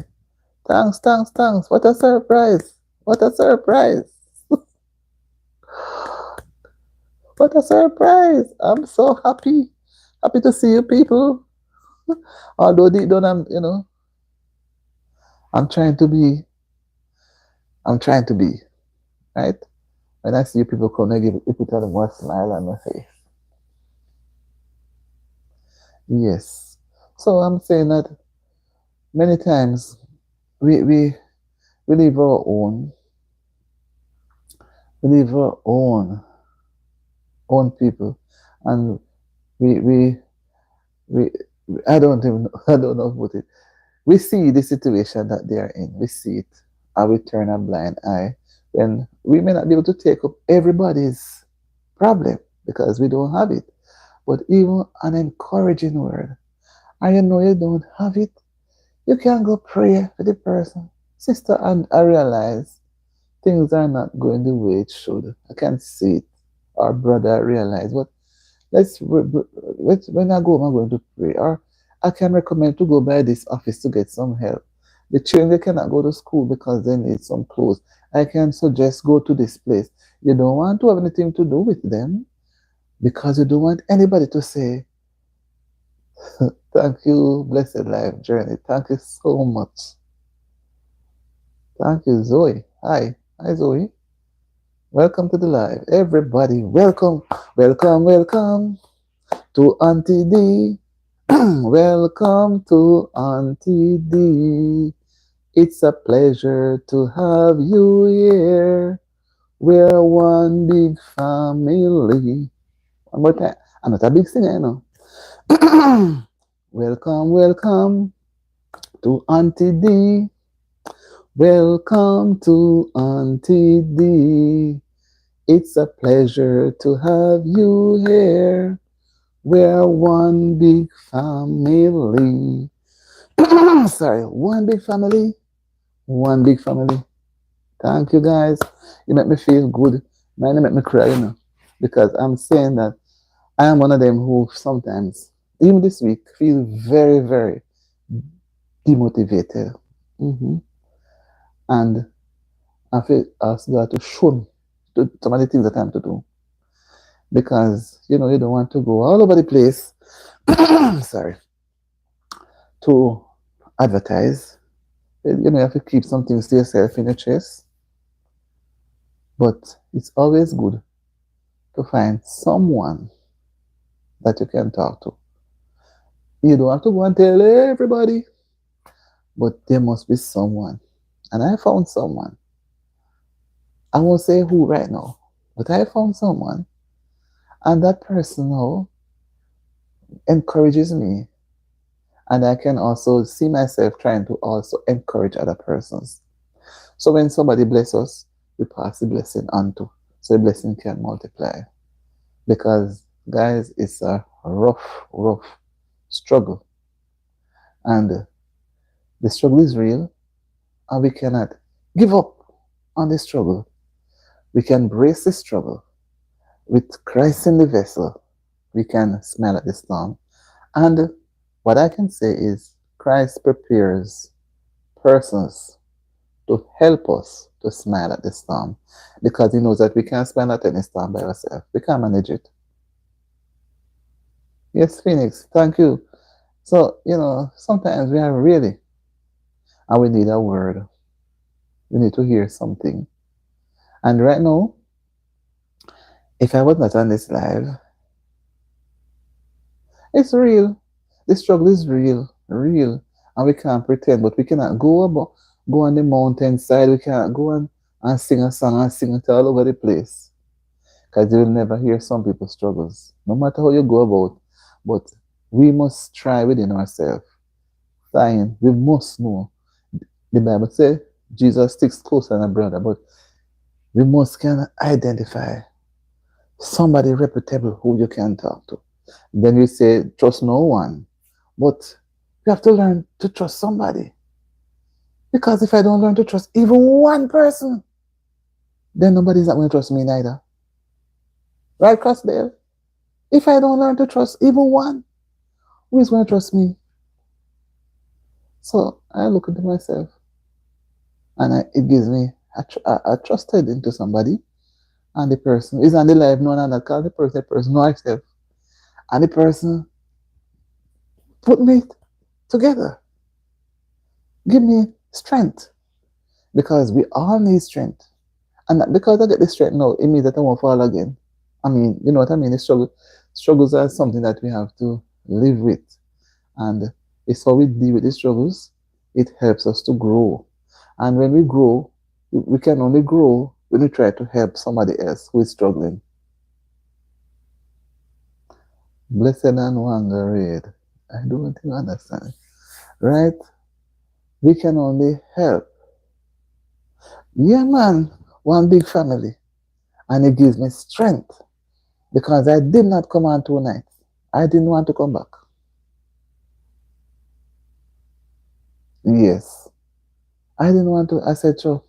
Thanks, thanks, thanks. What a surprise. What a surprise. What a surprise. I'm so happy. Happy to see you people. Although deep down I'm trying to be. I'm trying to be. Right? When I see you people come, I put a more smile on my face. Yes. So I'm saying that many times we leave our own. We leave our own people, and we we we. I don't even know, I don't know what it. We see the situation that they are in. We see it, and we turn a blind eye. When we may not be able to take up everybody's problem because we don't have it, but even an encouraging word, and you don't have it, you can go pray for the person, sister, and I realize things are not going the way it should. I can see it. Our brother realize, but when I go, I'm going to pray. Or I can recommend to go by this office to get some help. The children they cannot go to school because they need some clothes. I can suggest go to this place. You don't want to have anything to do with them because you don't want anybody to say, thank you, blessed life journey. Thank you so much. Thank you, Zoe. Hi. Hi, Zoe. Welcome to the live. Everybody, welcome, welcome, welcome to Auntie D. Welcome to Auntie D. It's a pleasure to have you here. We're one big family. One more time. I'm not a big singer, Welcome, welcome to Auntie D. Welcome to Auntie D. It's a pleasure to have you here. We're one big family. Sorry, one big family. One big family. Thank you guys. You make me feel good. Man, you make me cry, because I'm saying that I am one of them who sometimes, even this week, feel very, very demotivated. hmm And I feel asked God to show me some of the things that I'm to do. Because, you don't want to go all over the place, sorry, to advertise. You have to keep some things to yourself in your chest. But it's always good to find someone that you can talk to. You don't have to go and tell everybody, but there must be someone. And I found someone. I won't say who right now, but I found someone. And that person now encourages me. And I can also see myself trying to also encourage other persons. So when somebody bless us, we pass the blessing on to, so the blessing can multiply. Because, guys, it's a rough, rough struggle. And the struggle is real, and we cannot give up on the struggle. We can brace the struggle. With Christ in the vessel, we can smile at the storm. And what I can say is, Christ prepares persons to help us to smile at the storm, because he knows that we can't smile at any storm by ourselves. We can't manage it. Yes, Phoenix, thank you. So, sometimes we are really, and we need a word. We need to hear something. And right now, if I was not on this live, it's real. The struggle is real, real. And we can't pretend, but we cannot go on the mountainside. We cannot go and sing a song and sing it all over the place. Because you will never hear some people's struggles, no matter how you go about. But we must try within ourselves. Fine, we must know. The Bible says Jesus sticks closer than a brother, but we must can identify somebody reputable who you can talk to. Then we say trust no one, but you have to learn to trust somebody. Because if I don't learn to trust even one person, then nobody's not going to trust me neither. Right, Crossdale? If I don't learn to trust even one, who is going to trust me? So I look into myself, and it gives me a trusted into somebody, and the person is on the live, no one that call the person know myself, and the person put me together, give me strength, because we all need strength. And because I get the strength now, it means that I won't fall again. I mean, you know what I mean? Struggles are something that we have to live with. And it's how we deal with the struggles. It helps us to grow. And when we grow, we can only grow when we try to help somebody else who is struggling. Blessed and wonder. I don't think you understand. Right? We can only help. Yeah, man. One big family. And it gives me strength. Because I did not come on 2 nights. I didn't want to come back. Yes. I didn't want to. I said, sure.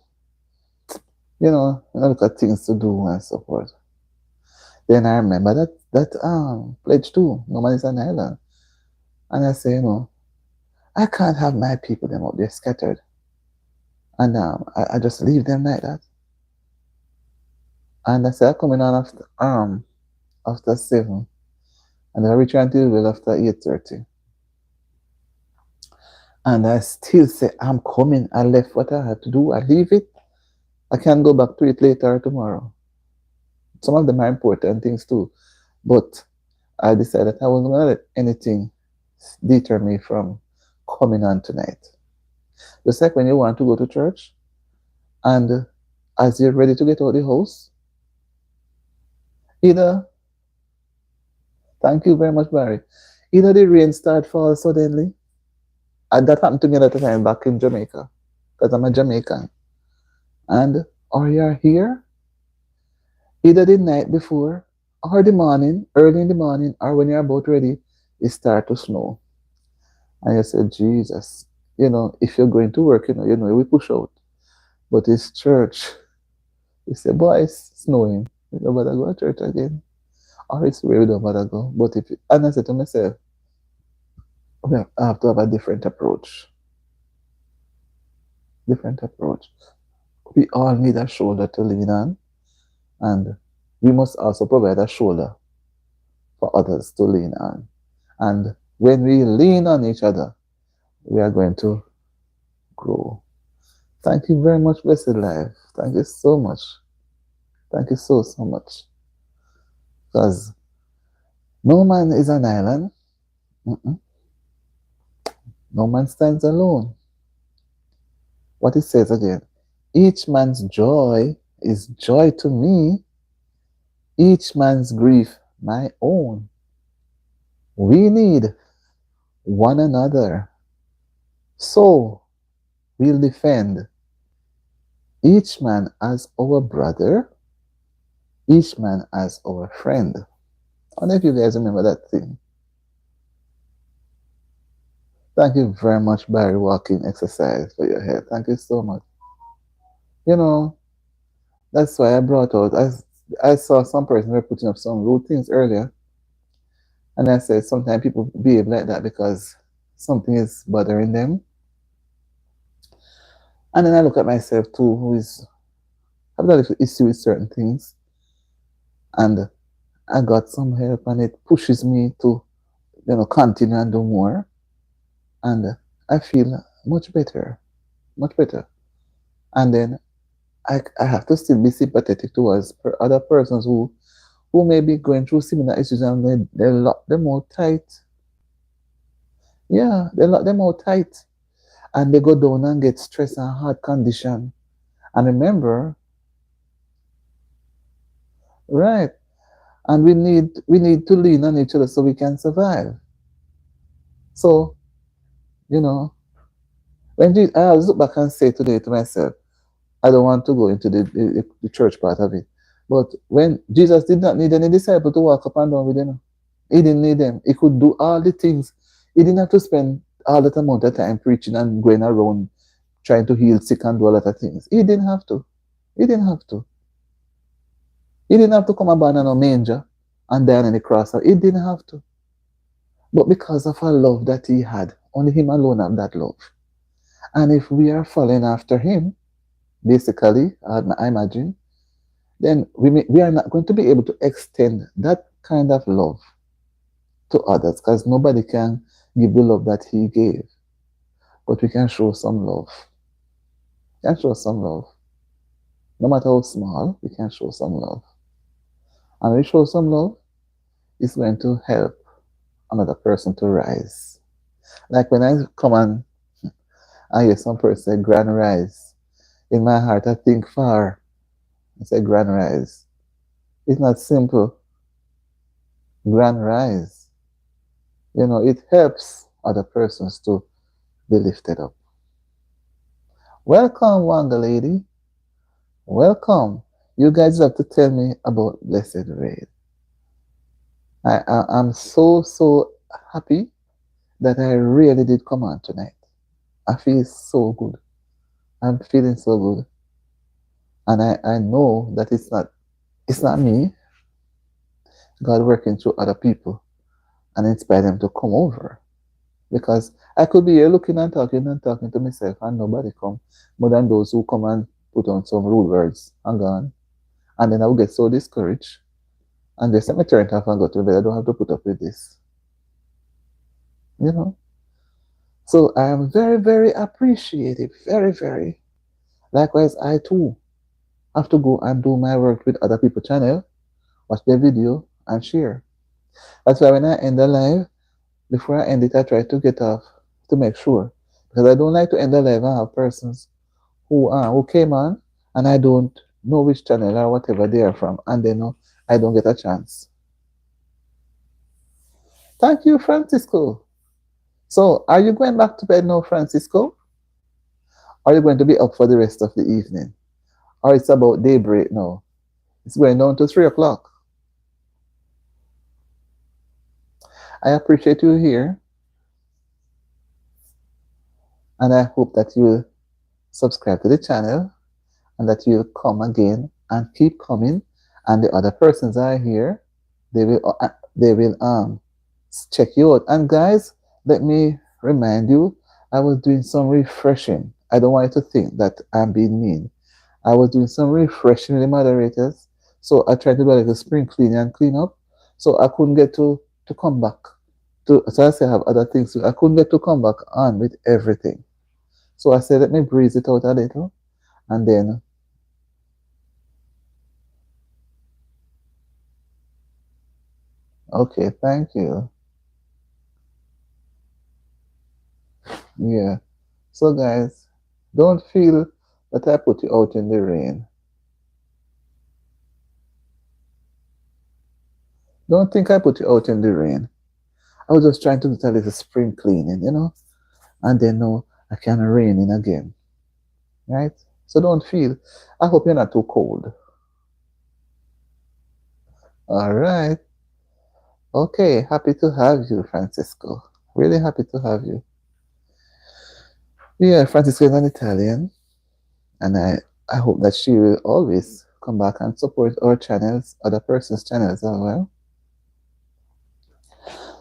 I look at things to do and so forth. Then I remember that pledge too. No man is an island. And I say, I can't have my people them up there scattered. And I just leave them like that. And I said, I'm coming on after 7. And I return to the well after 8:30. And I still say, I'm coming. I left what I had to do. I leave it. I can go back to it later or tomorrow. Some of them are important things too. But I decided I wasn't going to let anything deter me from coming on tonight. Just like when you want to go to church, and as you're ready to get out of the house, either Thank you very much, Barry. You know, the rain start fall suddenly. And that happened to me at the time back in Jamaica, because I'm a Jamaican. And or you're here, either the night before or the morning, early in the morning, or when you're about ready, it start to snow. And I said, Jesus, if you're going to work, we push out. But it's church. We say, boy, it's snowing. We don't bother go to church again. Or it's where we don't bother go. But and I said to myself, well, I have to have a different approach. Different approach. We all need a shoulder to lean on, and we must also provide a shoulder for others to lean on. And when we lean on each other, we are going to grow. Thank you very much, Blessed Life. Thank you so much. Thank you so, so much. Because no man is an island. Mm-mm. No man stands alone. What it says again, each man's joy is joy to me, each man's grief my own. We need one another. So we'll defend each man as our brother, each man as our friend. I don't know if you guys remember that thing. Thank you very much, Barry, walking exercise for your head. Thank you so much. You know, that's why I brought out, I saw some person were putting up some rude things earlier. And I said, sometimes people behave like that because something is bothering them. And then I look at myself too, who is having a little issue with certain things. And I got some help and it pushes me to, continue and do more. And I feel much better, much better. And then I have to still be sympathetic towards other persons who may be going through similar issues and they lock them out tight. Yeah, they lock them out tight. And they go down and get stress and heart condition. And remember, right? And we need to lean on each other so we can survive. So, you know, I always look back and say today to myself, I don't want to go into the church part of it. But when Jesus did not need any disciple to walk up and down with him, he didn't need them. He could do all the things. He didn't have to spend all that amount of time preaching and going around trying to heal sick and do a lot of things. He didn't have to. He didn't have to. He didn't have to come abandon a manger and die on the cross. He didn't have to. But because of a love that he had, only him alone had that love. And if we are following after him, basically, I imagine, then we are not going to be able to extend that kind of love to others because nobody can give the love that he gave. But we can show some love. We can show some love. No matter how small, we can show some love. And when we show some love, it's going to help another person to rise. Like when I come and I hear some person say, grand rise, in my heart I think far. I say, grand rise. It's not simple. Grand rise. It helps other persons to be lifted up. Welcome, Wanda lady. Welcome. You guys have to tell me about Blessed Raid. I'm so, so happy that I really did come on tonight. I feel so good. I'm feeling so good. And I know that it's not me. God working through other people and inspire them to come over. Because I could be here looking and talking to myself and nobody come more than those who come and put on some rude words and gone. And then I will get so discouraged and just let me turn it off and go to bed. I don't have to put up with this. So I am very, very appreciative. Very, very. Likewise, I too have to go and do my work with other people's channel, watch their video, and share. That's why when I end the live, before I end it, I try to get off to make sure. Because I don't like to end the live and have persons who came on and I don't know which channel or whatever they are from, and they know I don't get a chance. Thank you, Francisco. So, are you going back to bed now, Francisco? Are you going to be up for the rest of the evening? Or it's about daybreak now? It's going down to 3 o'clock. I appreciate you here, and I hope that you subscribe to the channel and that you'll come again and keep coming. And the other persons are here. They will check you out. And guys, let me remind you, I was doing some refreshing. I don't want you to think that I'm being mean. I was doing some refreshing with the moderators. So I tried to do like a spring cleaning and clean up. So I couldn't get to come back. So I say I have other things. I couldn't get to come back on with everything. So I said, let me breeze it out a little. And then, okay, thank you. Yeah. So guys, don't feel that I put you out in the rain. Don't think I put you out in the rain. I was just trying to do a little spring cleaning, and then now I can rain in again. Right? So don't feel. I hope you're not too cold. All right. Okay. Happy to have you, Francisco. Really happy to have you. Yeah, Francisco is an Italian, and I hope that she will always come back and support our channels, other person's channels as well.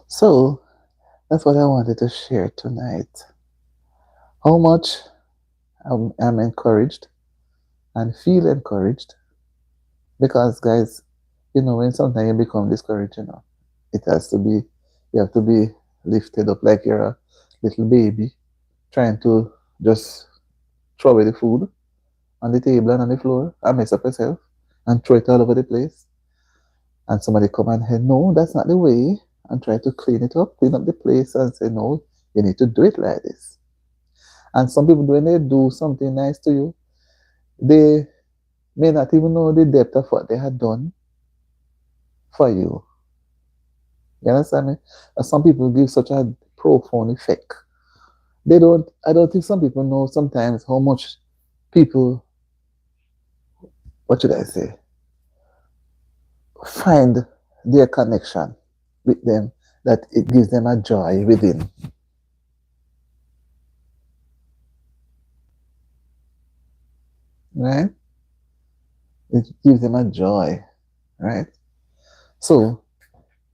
So that's what I wanted to share tonight. How much I'm encouraged and feel encouraged because, guys, when sometimes you become discouraged, it has to be, you have to be lifted up like you're a little baby trying to just throw away the food on the table and on the floor and mess up yourself and throw it all over the place. And somebody come and say, no, that's not the way, and try to clean up the place and say, no, you need to do it like this. And some people, when they do something nice to you, they may not even know the depth of what they had done for you. You understand me? And some people give such a profound effect. I don't think some people know sometimes how much people, what should I say, find their connection with them, that it gives them a joy within. Right? It gives them a joy. Right? So,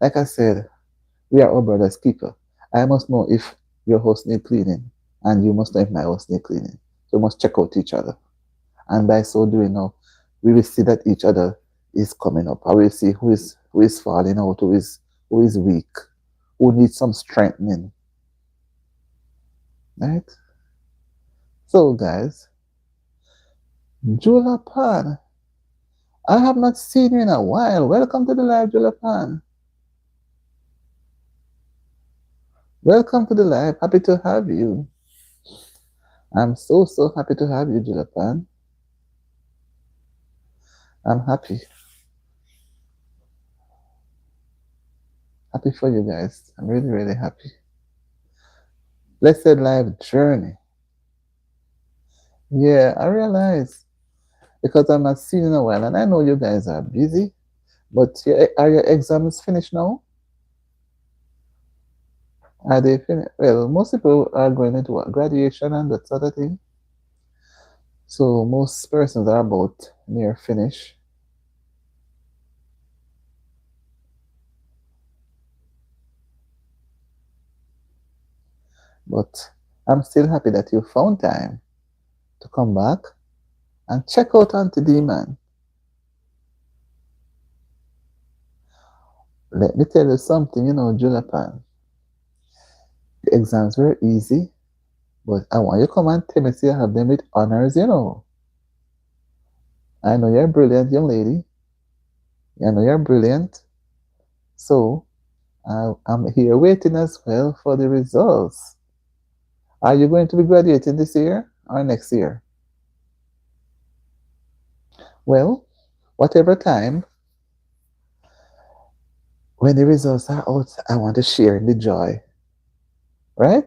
like I said, we are our brother's keeper. I must know if your house needs cleaning, and you must know if my house needs cleaning. So we must check out each other. And by so doing now, we will see that each other is coming up. I will see who is falling out, who is weak, who needs some strengthening. Right? So guys, Jula Pan, I have not seen you in a while. Welcome to the live, Jula Pan. Welcome to the live. Happy to have you. I'm so happy to have you, Jula Pan. I'm happy. Happy for you guys. I'm really happy. Blessed life journey. Yeah, I realize because I'm not seeing you in a while, and I know you guys are busy. But are your exams finished now? Are they finished? Well, most people are going into graduation and that sort of thing. So most persons are about near finish. But I'm still happy that you found time to come back and check out Auntie D-Man. Let me tell you something, Julapan. The exams were easy, but I want you to come and tell me, see, I have them with honors, I know you're a brilliant young lady. I know you're brilliant. So I'm here waiting as well for the results. Are you going to be graduating this year or next year? Well, whatever time when the results are out, I want to share in the joy, right?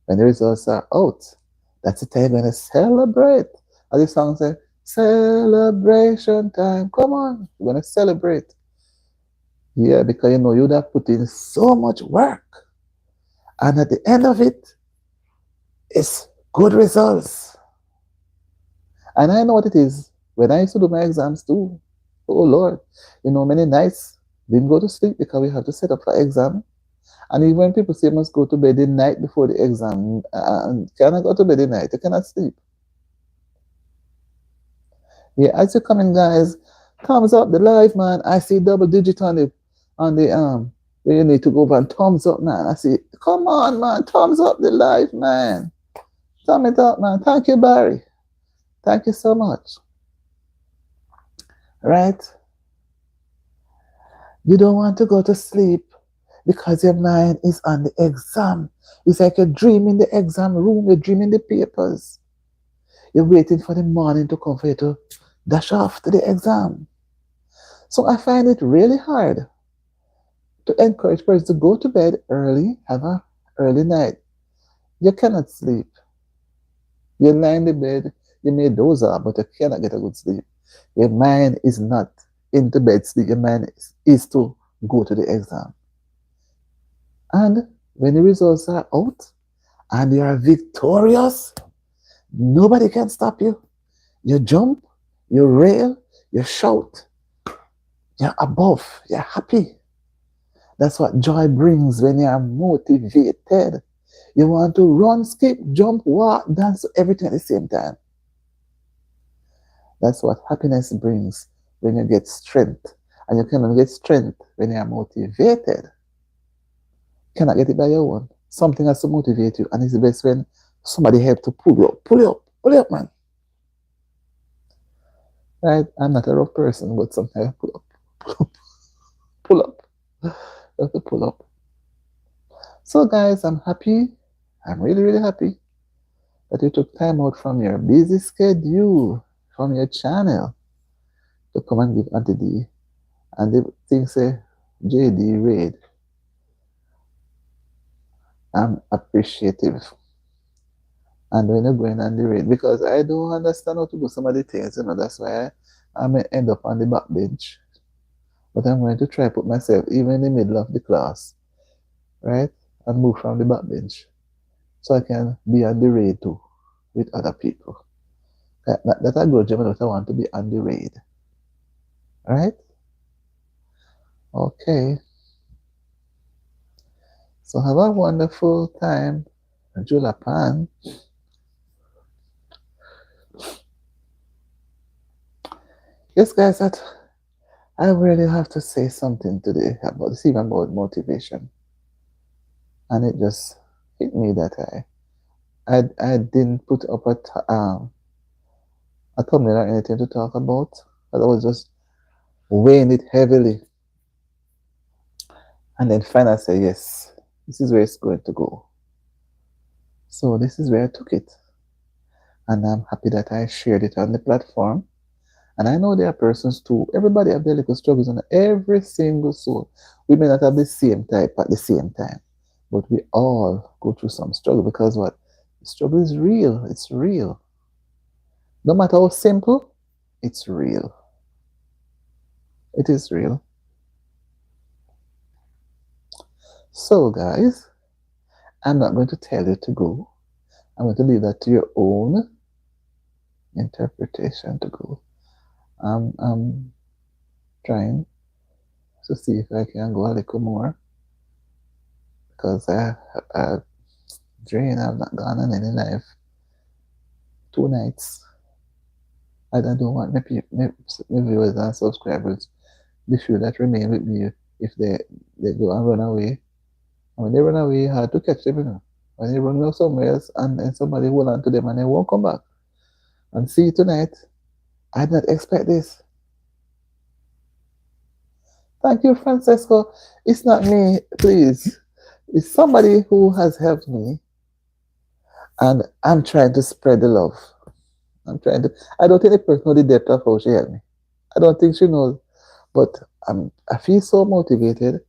When the results are out, that's the time when I celebrate. As the song says, celebration time. Come on, we're gonna celebrate. Yeah, because you know you'd have put in so much work. And at the end of it, it's good results. And I know what it is. When I used to do my exams too, oh Lord, you know, many nights didn't go to sleep because we have to set up for exam. And even when people say must go to bed the night before the exam, and cannot go to bed the night, you cannot sleep. Yeah, as you coming, guys, thumbs up the live, man. I see double digit on the where you need to go over and thumbs up, man. I see. Come on, man, thumbs up the live, man. Thumb it up, man. Thank you, Barry. Thank you so much. Right? You don't want to go to sleep because your mind is on the exam. It's like you're dreaming the exam room, you're dreaming the papers. You're waiting for the morning to come for you to dash off to the exam. So I find it really hard to encourage persons to go to bed early, have a early night. You cannot sleep. You lie in the bed, you may doze off, but you cannot get a good sleep. Your mind is not into bed sleep. Your mind is to go to the exam. And when the results are out and you are victorious, nobody can stop you. You jump, you rail, you shout. You're above, you're happy. That's what joy brings when you are motivated. You want to run, skip, jump, walk, dance, everything at the same time. That's what happiness brings when you get strength. And you cannot get strength when you are motivated. You cannot get it by your own. Something has to motivate you. And it's the best when somebody helps to pull you up. Pull you up. Pull you up, man. Right? I'm not a rough person, but sometimes I pull up. Pull up. Pull up. You have to pull up. So, guys, I'm happy. I'm really, really happy that you took time out from your busy schedule, from your channel, to come and give Auntie D. And the thing say, JD Raid. I'm appreciative. And when you're going on the raid, because I don't understand how to do some of the things, that's why I may end up on the back bench. But I'm going to try put myself even in the middle of the class, right? And move from the back bench. So I can be on the raid too with other people. That I go German, but I want to be on the raid. Right? Okay. So have a wonderful time, Julapan. Yes, guys, that I really have to say something today about this, even about motivation. And it just hit me that I didn't put up a thumbnail or anything to talk about, but I was just weighing it heavily. And then finally I said, yes, this is where it's going to go. So this is where I took it. And I'm happy that I shared it on the platform. And I know there are persons too. Everybody have their little struggles, and every single soul. We may not have the same type at the same time, but we all go through some struggle because what? The struggle is real. It's real. No matter how simple, it's real. It is real. So, guys, I'm not going to tell you to go. I'm going to leave that to your own interpretation to go. I'm trying to see if I can go a little more because I drain. I've not gone on any live 2 nights. I don't want my viewers and subscribers, the few that remain with me, if they go and run away. And when they run away, hard to catch them, you know. When they run off somewhere else and somebody hold on to them and they won't come back. And see tonight, I did not expect this. Thank you, Francesco. It's not me, please. It's somebody who has helped me. And I'm trying to spread the love. I don't think the person knows the depth of how she helped me. I don't think she knows. But I feel so motivated,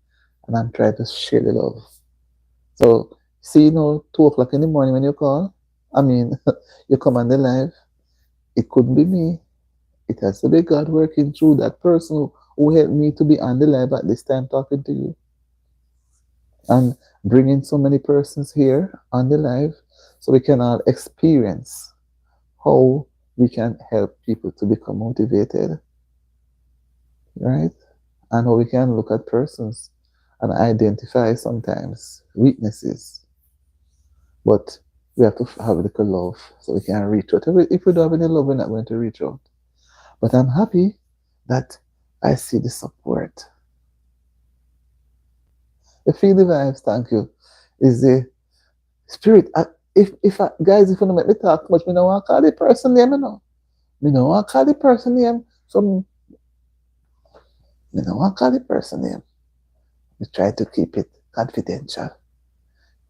and I'm trying to share the love. So, see, 2 o'clock in the morning when you call, I mean, you come on the live, it couldn't be me. It has to be God working through that person who helped me to be on the live at this time talking to you. And bringing so many persons here on the live so we can all experience how we can help people to become motivated, right? And how we can look at persons and identify sometimes weaknesses. But we have to have a little love so we can reach out. If we don't have any love, we're not going to reach out. But I'm happy that I see the support. The feel the vibes, thank you, is the spirit. Guys, if you don't make me talk much, me don't want to call the person name, Me don't want to call the person name. So me don't want to call the person name. We try to keep it confidential.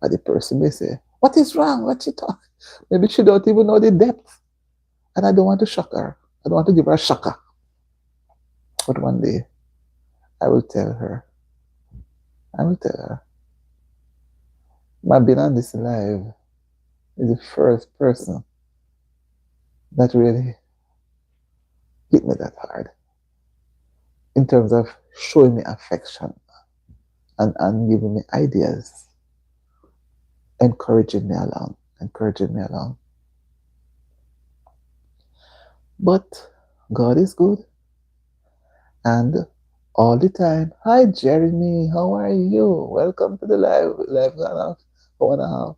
But the person may say, what is wrong? What she talk? Maybe she don't even know the depth. And I don't want to shock her. I don't want to give her a shocker. But one day, I will tell her. I will tell her. My being on this live is the first person that really hit me that hard in terms of showing me affection and giving me ideas, encouraging me along. But God is good, and all the time. Hi, Jeremy. How are you? Welcome to the live gone off 1.5.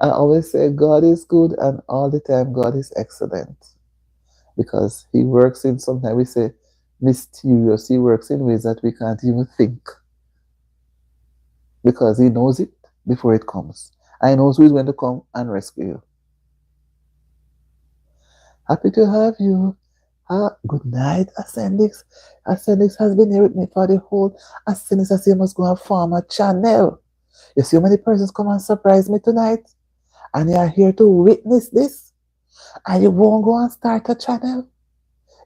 I always say God is good, and all the time God is excellent because He works in, sometimes we say mysterious. He works in ways that we can't even think because He knows it before it comes. I knows who is going to come and rescue you. Happy to have you. Good night, Ascendix. Ascendix has been here with me for the whole. Ascendix, I say, must go and form a channel. You see how many persons come and surprise me tonight? And you are here to witness this? And you won't go and start a channel?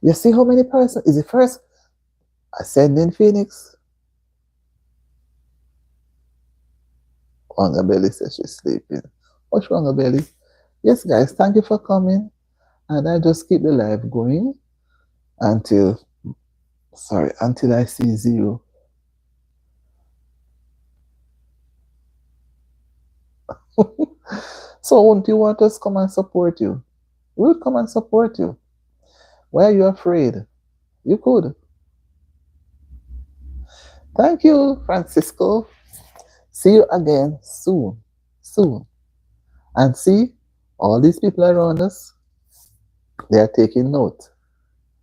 You see how many persons? Is it first Ascending Phoenix? Wanga Belly says she's sleeping. What's wrong, Belly? Yes, guys, thank you for coming. And I just keep the live going until I see 0. So won't you want us come and support you? We'll come and support you. Why are you afraid? You could. Thank you, Francisco. See you again soon. Soon. And see, all these people around us, they are taking note.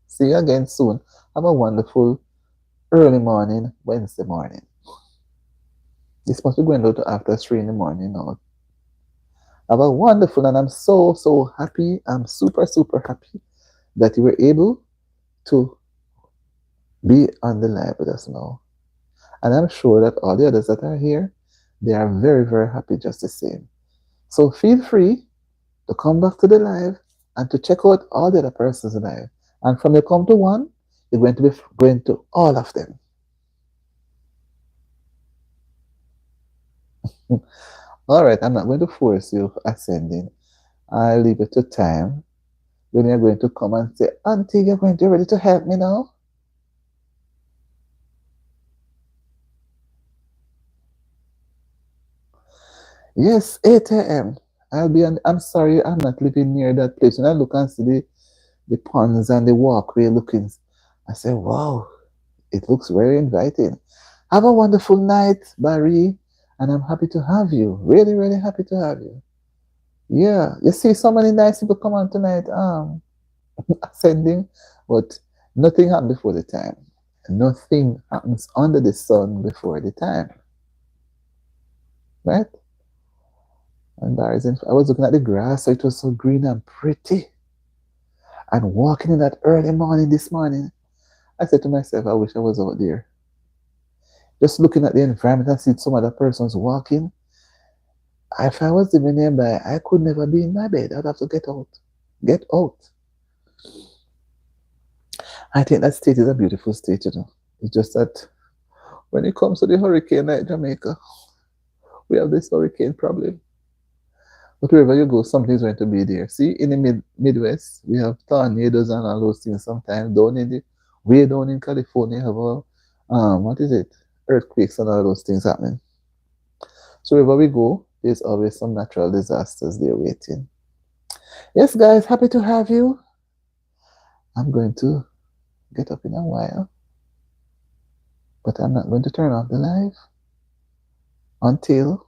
See you again soon. Have a wonderful early morning, Wednesday morning. This must be going out after 3 in the morning now. Have a wonderful, and I'm so, so happy. I'm super, super happy that you were able to be on the live with us now. And I'm sure that all the others that are here, they are very, very happy just the same. So feel free to come back to the live and to check out all the other persons live. And from you come to one, you're going to be going to all of them. All right, I'm not going to force you ascending. I'll leave it to time when you're going to come and say, Auntie, you're going to be ready to help me now? Yes, 8 a.m. I'll be on. I'm sorry, I'm not living near that place. When I look and see the ponds and the walkway looking, I say, wow, it looks very inviting. Have a wonderful night, Barry, and I'm happy to have you. Really, really happy to have you. Yeah, you see so many nice people come on tonight, ascending, but nothing happened before the time. Nothing happens under the sun before the time. Right? And I was looking at the grass, so it was so green and pretty. And walking in that early morning this morning, I said to myself, I wish I was out there. Just looking at the environment and seeing some other persons walking. If I was living nearby, I could never be in my bed. I'd have to get out. Get out. I think that state is a beautiful state, It's just that when it comes to the hurricane like Jamaica, we have this hurricane problem. But wherever you go, something's going to be there. See, in the Midwest, we have tornadoes and all those things sometimes. Down in the way down in California, you have what is it? Earthquakes and all those things happening. So wherever we go, there's always some natural disasters there waiting. Yes, guys, happy to have you. I'm going to get up in a while, but I'm not going to turn off the live until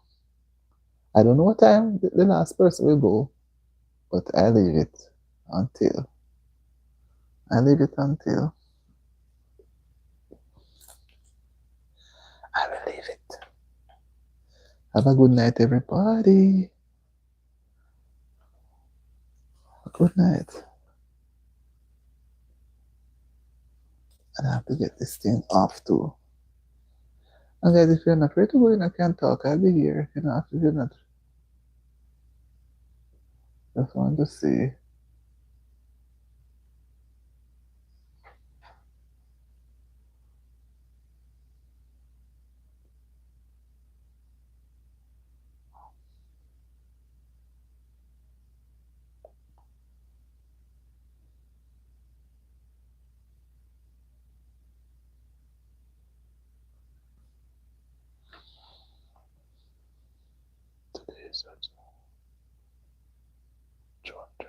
I don't know what time the last person will go, but until I leave it until I will leave it. Have a good night, everybody. Good night. And I have to get this thing off too. And guys, if you're not ready to go in, I can talk. I'll be here. You know, if you're not, just want to see. Today is June 3rd.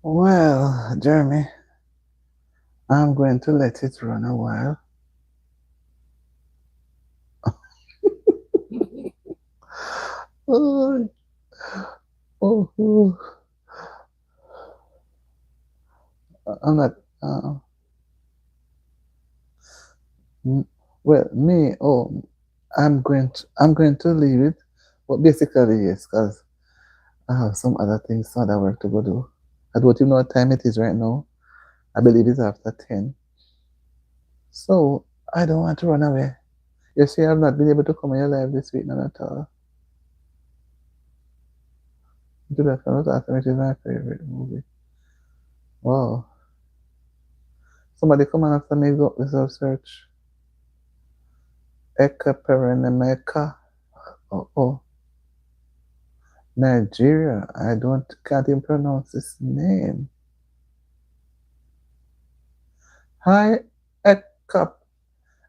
Well, Jeremy, I'm going to let it run a while. Oh, oh, oh. I'm not. Uh, mm, well, me. Oh, I'm going to leave it. But basically, yes, because I have some other things, some other work to go do. I don't even know what time it is right now. I believe it's after 10. So I don't want to run away. You see, I've not been able to come in your live this week, none at all. Judas Connors asking which is my favorite movie. Wow. Somebody come and after me go result search. Eka Perenemeka. Oh, oh. Nigeria. I can't even pronounce his name. Hi, Eka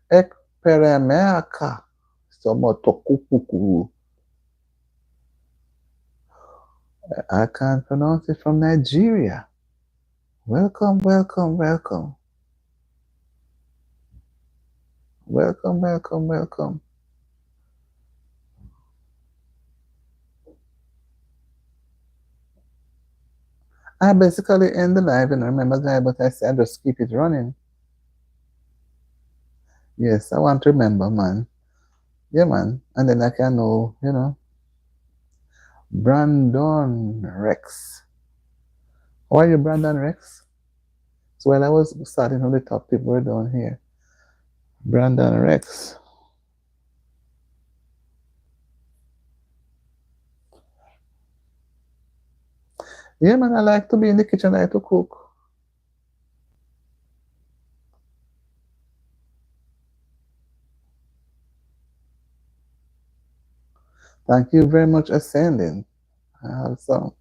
Ekperemeka. Somotokukuku. I can't pronounce it from Nigeria. Welcome, welcome, welcome. Welcome, welcome, welcome. I basically end the live and remember that, but I said just keep it running. Yes, I want to remember, man. Yeah, man. And then I can know, Brandon Rex. How are you, Brandon Rex? So while I was starting from the top, people were down here. Brandon Rex. Yeah, man, I like to be in the kitchen, I like to cook. Thank you very much, Ascending. I have some.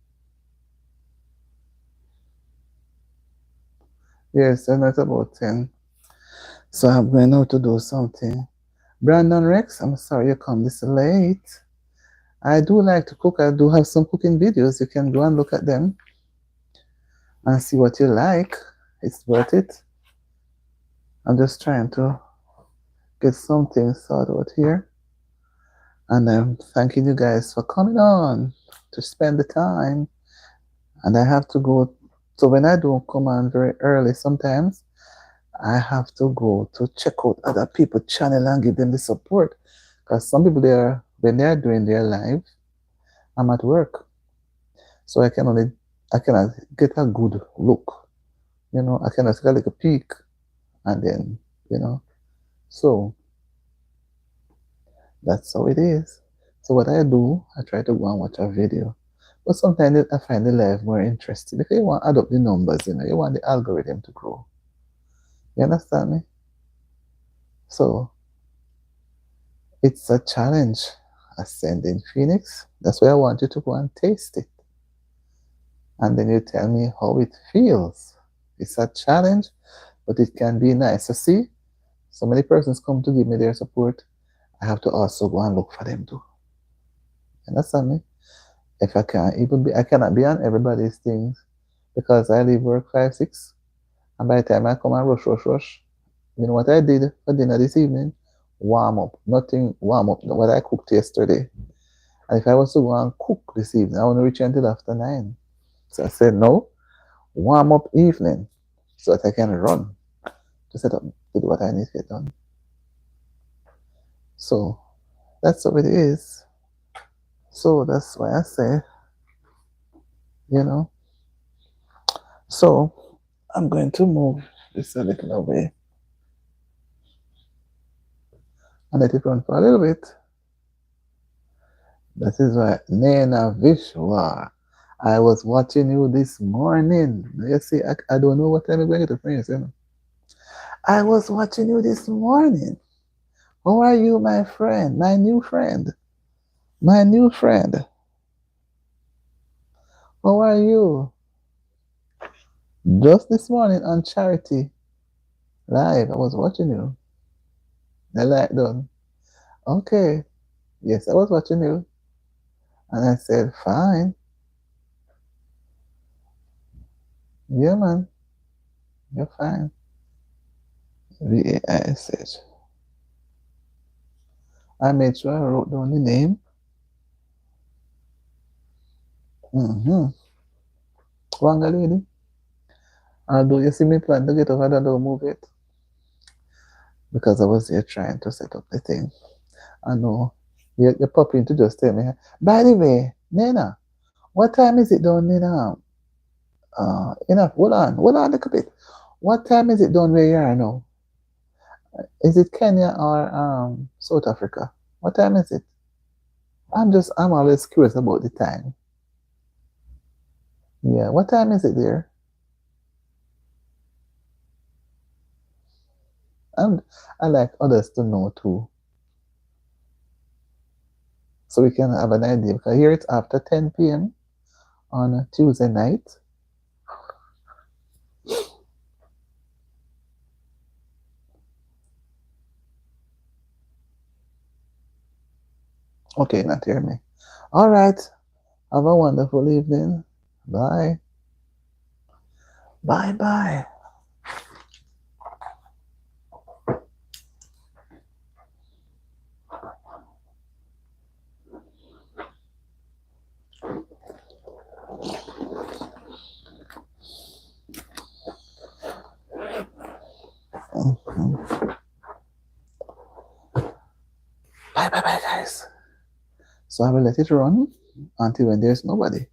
Yes, and that's about 10. So I'm going out to do something. Brandon Rex, I'm sorry you come this late. I do like to cook. I do have some cooking videos. You can go and look at them and see what you like. It's worth it. I'm just trying to get something sorted out here. And I'm thanking you guys for coming on to spend the time. And I have to go. So when I don't come on very early, sometimes I have to go to check out other people's channel and give them the support. Because some people there, when they are doing their live, I'm at work. So I cannot get a good look. I cannot take a little peek and then, you know. So that's how it is. So what I do, I try to go and watch a video. But sometimes I find the live more interesting because you want to add up the numbers, you want the algorithm to grow. You understand me? So it's a challenge. Ascending Phoenix. That's why I want you to go and taste it. And then you tell me how it feels. It's a challenge, but it can be nice. So see, so many persons come to give me their support. I have to also go and look for them too. You understand me? If I can't even be, I cannot be on everybody's things because I leave work 5, 6, and by the time I come and rush, you know what I did for dinner this evening? Warm up, nothing warm up. What I cooked yesterday. And if I was to go and cook this evening, I want to reach until after 9. So I said no, warm up evening, so that I can run to set up to do what I need to get done. So that's how it is. So that's why I say, you know. So I'm going to move this a little away and let it run for a little bit. That is why Nena Vishwa. I was watching you this morning. You see, I don't know what time you're going to finish. I was watching you this morning. How are you, my friend? My new friend. My new friend. How are you? Just this morning on Charity Live, I was watching you. I like done. Okay. Yes, I was watching you. And I said, fine. Yeah, man. You're fine. VAISH. I made sure I wrote down the name. Mm-hmm. Wanga lady. Although you see me plan to get over that, don't move it. Because I was here trying to set up the thing. I know. You're popping to just tell me. By the way, Nena, what time is it down in enough? Hold on a little bit. What time is it down where you are now? Is it Kenya or South Africa? What time is it? I'm always curious about the time. Yeah, what time is it there? And I like others to know too, so we can have an idea. Because here it's after 10 p.m. on a Tuesday night. Okay, not hear me. All right. Have a wonderful evening. Bye. Bye bye. Mhm. Bye bye bye, guys. So I will let it run until when there's nobody.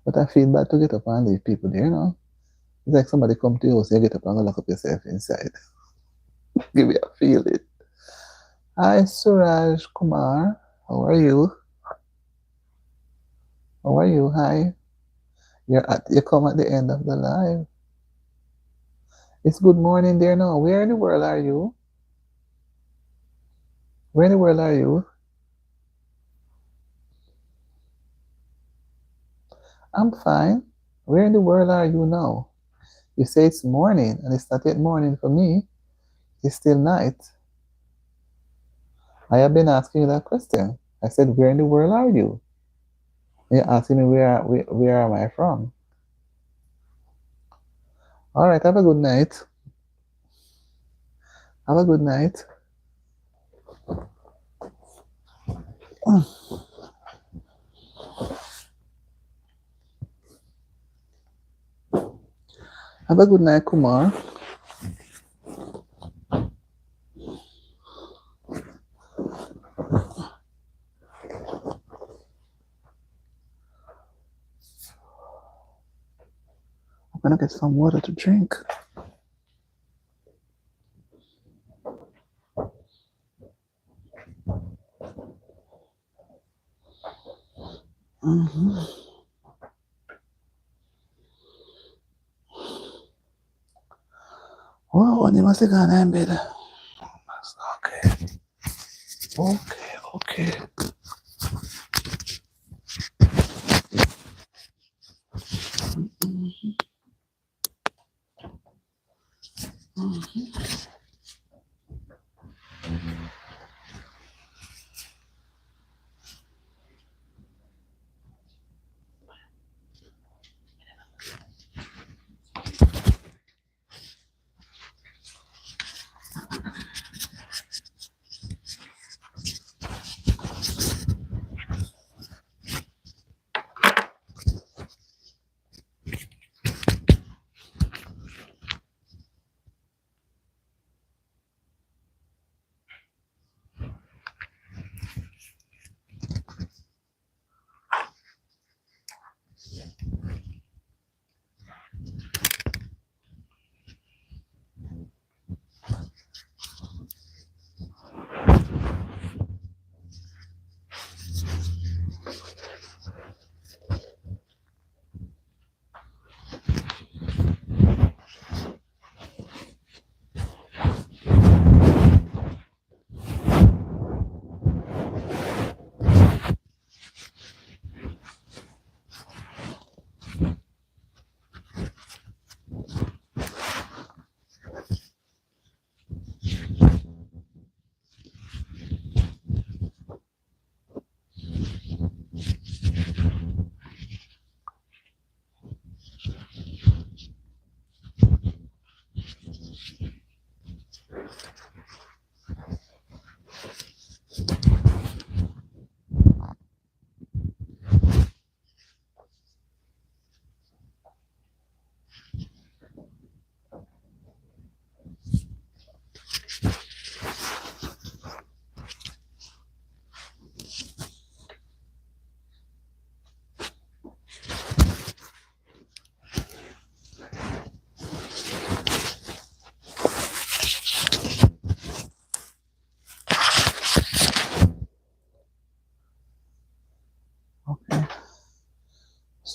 But I feel bad to get up and leave people there, you know. It's like somebody come to your house, you get up and go lock up yourself inside. Give me a feeling. Hi, Suraj Kumar. How are you? How are you? Hi. You come at the end of the live. It's good morning there now. Where in the world are you? Where in the world are you? I'm fine. Where in the world are you now? You say it's morning, and it's not yet morning for me. It's still night. I have been asking you that question. I said, where in the world are you? And you're asking me where am I from? All right, have a good night. Have a good night. Have a good night, Kumar. I'm gonna get some water to drink. Mm-hmm. Oh, ni masiga na mbele. Okay. Okay, okay.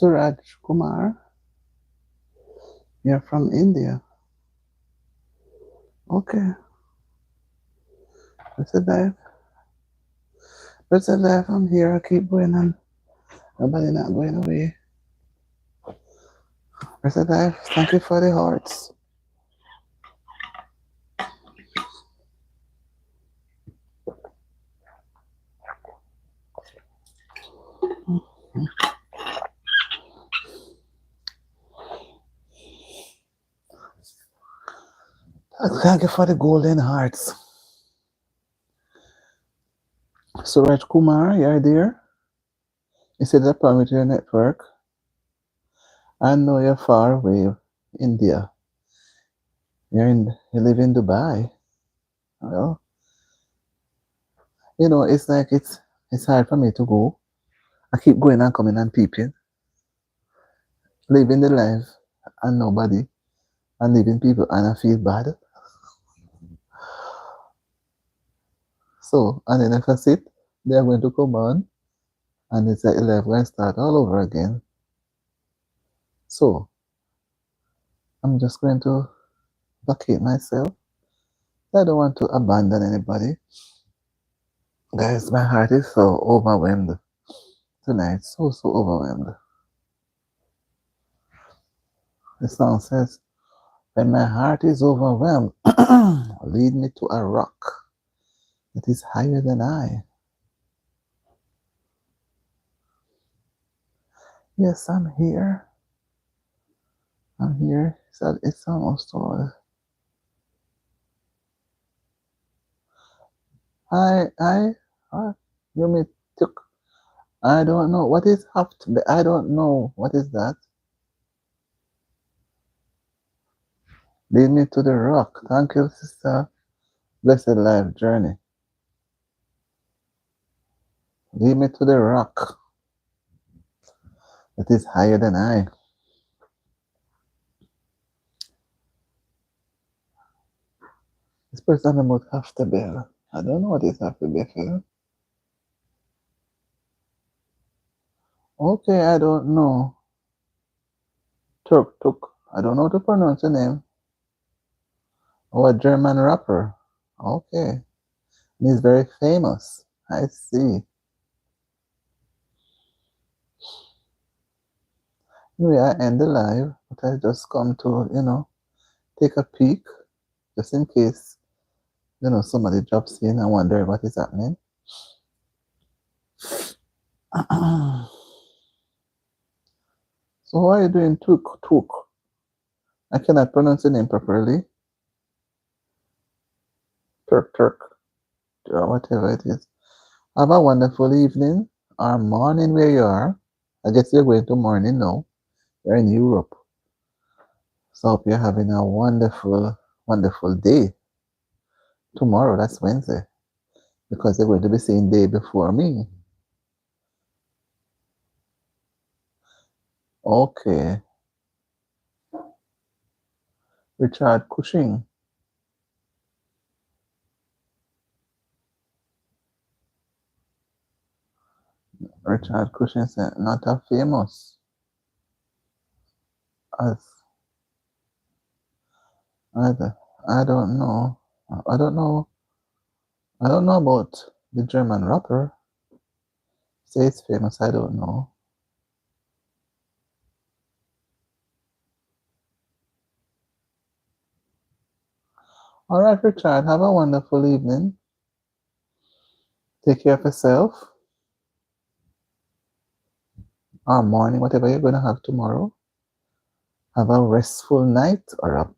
Suraj Kumar, you're from India. Okay. Blessed life. Blessed life, I'm here. I keep going on. Nobody not going away. Blessed life, thank you for the hearts. Thank you for the golden hearts. Suraj Kumar, you're there? You said the problem with your network. I know you're far away, India. You live in Dubai. Well, it's like it's hard for me to go. I keep going and coming and peeping, living the life and nobody, and leaving people, and I feel bad. So, and then if I sit, they are going to come on, and it's like 11 and start all over again. So, I'm just going to vacate myself. I don't want to abandon anybody. Guys, my heart is so overwhelmed tonight. So, so overwhelmed. The song says, when my heart is overwhelmed, lead me to a rock that is higher than I. Yes, I'm here. I'm here. It's almost all. You may took. I don't know what is have to be. I don't know what is that. Lead me to the rock. Thank you, sister. Blessed life journey. Lead me to the rock that is higher than I. This person about half the bell. I don't know what is half the bell. Okay, I don't know. Turk. I don't know how to pronounce your name. Oh, a German rapper. Okay. He's very famous. I see. Anyway, I end the live, but I just come to, take a peek, just in case, somebody drops in and wonder what is happening. So how are you doing, Tuk? I cannot pronounce the name properly. Turk, or whatever it is. Have a wonderful evening or morning where you are. I guess you're going to morning now. You're in Europe. So I hope you're having a wonderful, wonderful day. Tomorrow, that's Wednesday. Because you're going to be seeing day before me. Okay. Richard Cushing. Richard Cushing said, not as famous as either. I don't know. I don't know. I don't know about the German rapper. Say it's famous, I don't know. All right, Richard, have a wonderful evening. Take care of yourself. Or morning, whatever you're going to have tomorrow. Have a restful night or a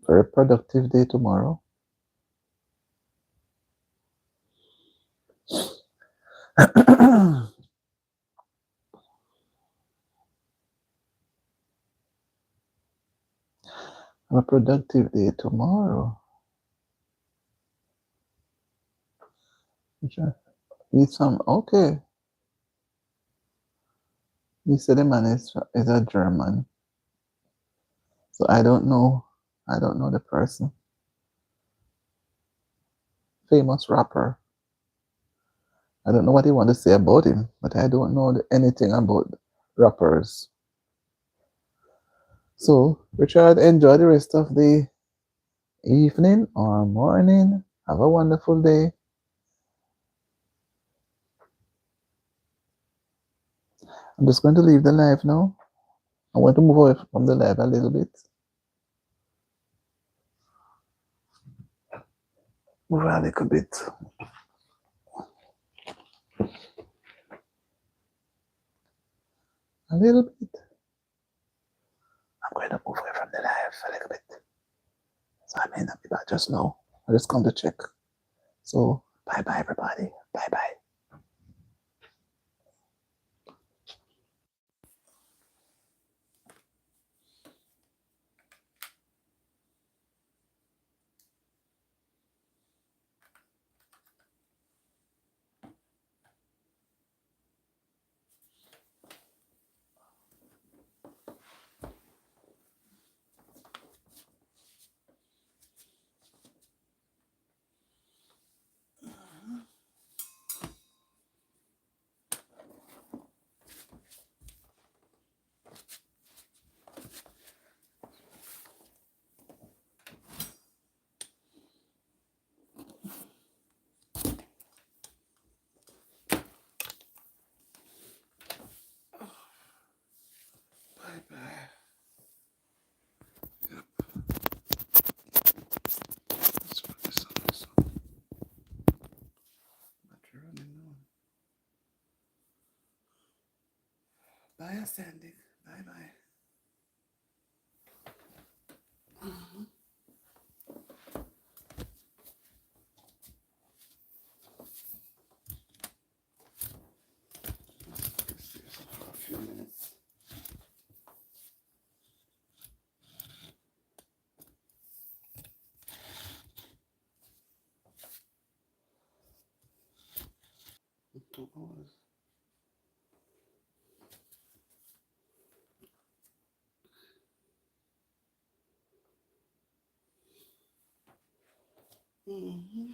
very productive day tomorrow. Have a productive day tomorrow. Eat some, okay. You said the man is a German. So I don't know. I don't know the person. Famous rapper. I don't know what you want to say about him, but I don't know anything about rappers. So, Richard, enjoy the rest of the evening or morning. Have a wonderful day. I'm just going to leave the live now. I want to move away from the live a little bit. Move a little bit. A little bit. I'm going to move away from the live a little bit. So I may not be back just now. I just come to check. So bye bye everybody. Bye bye. Bye bye. Yep. Let's put this on this one. Battery running now. Bye, Sandy. Bye bye. This for a few minutes. Two hours. Mm-hmm.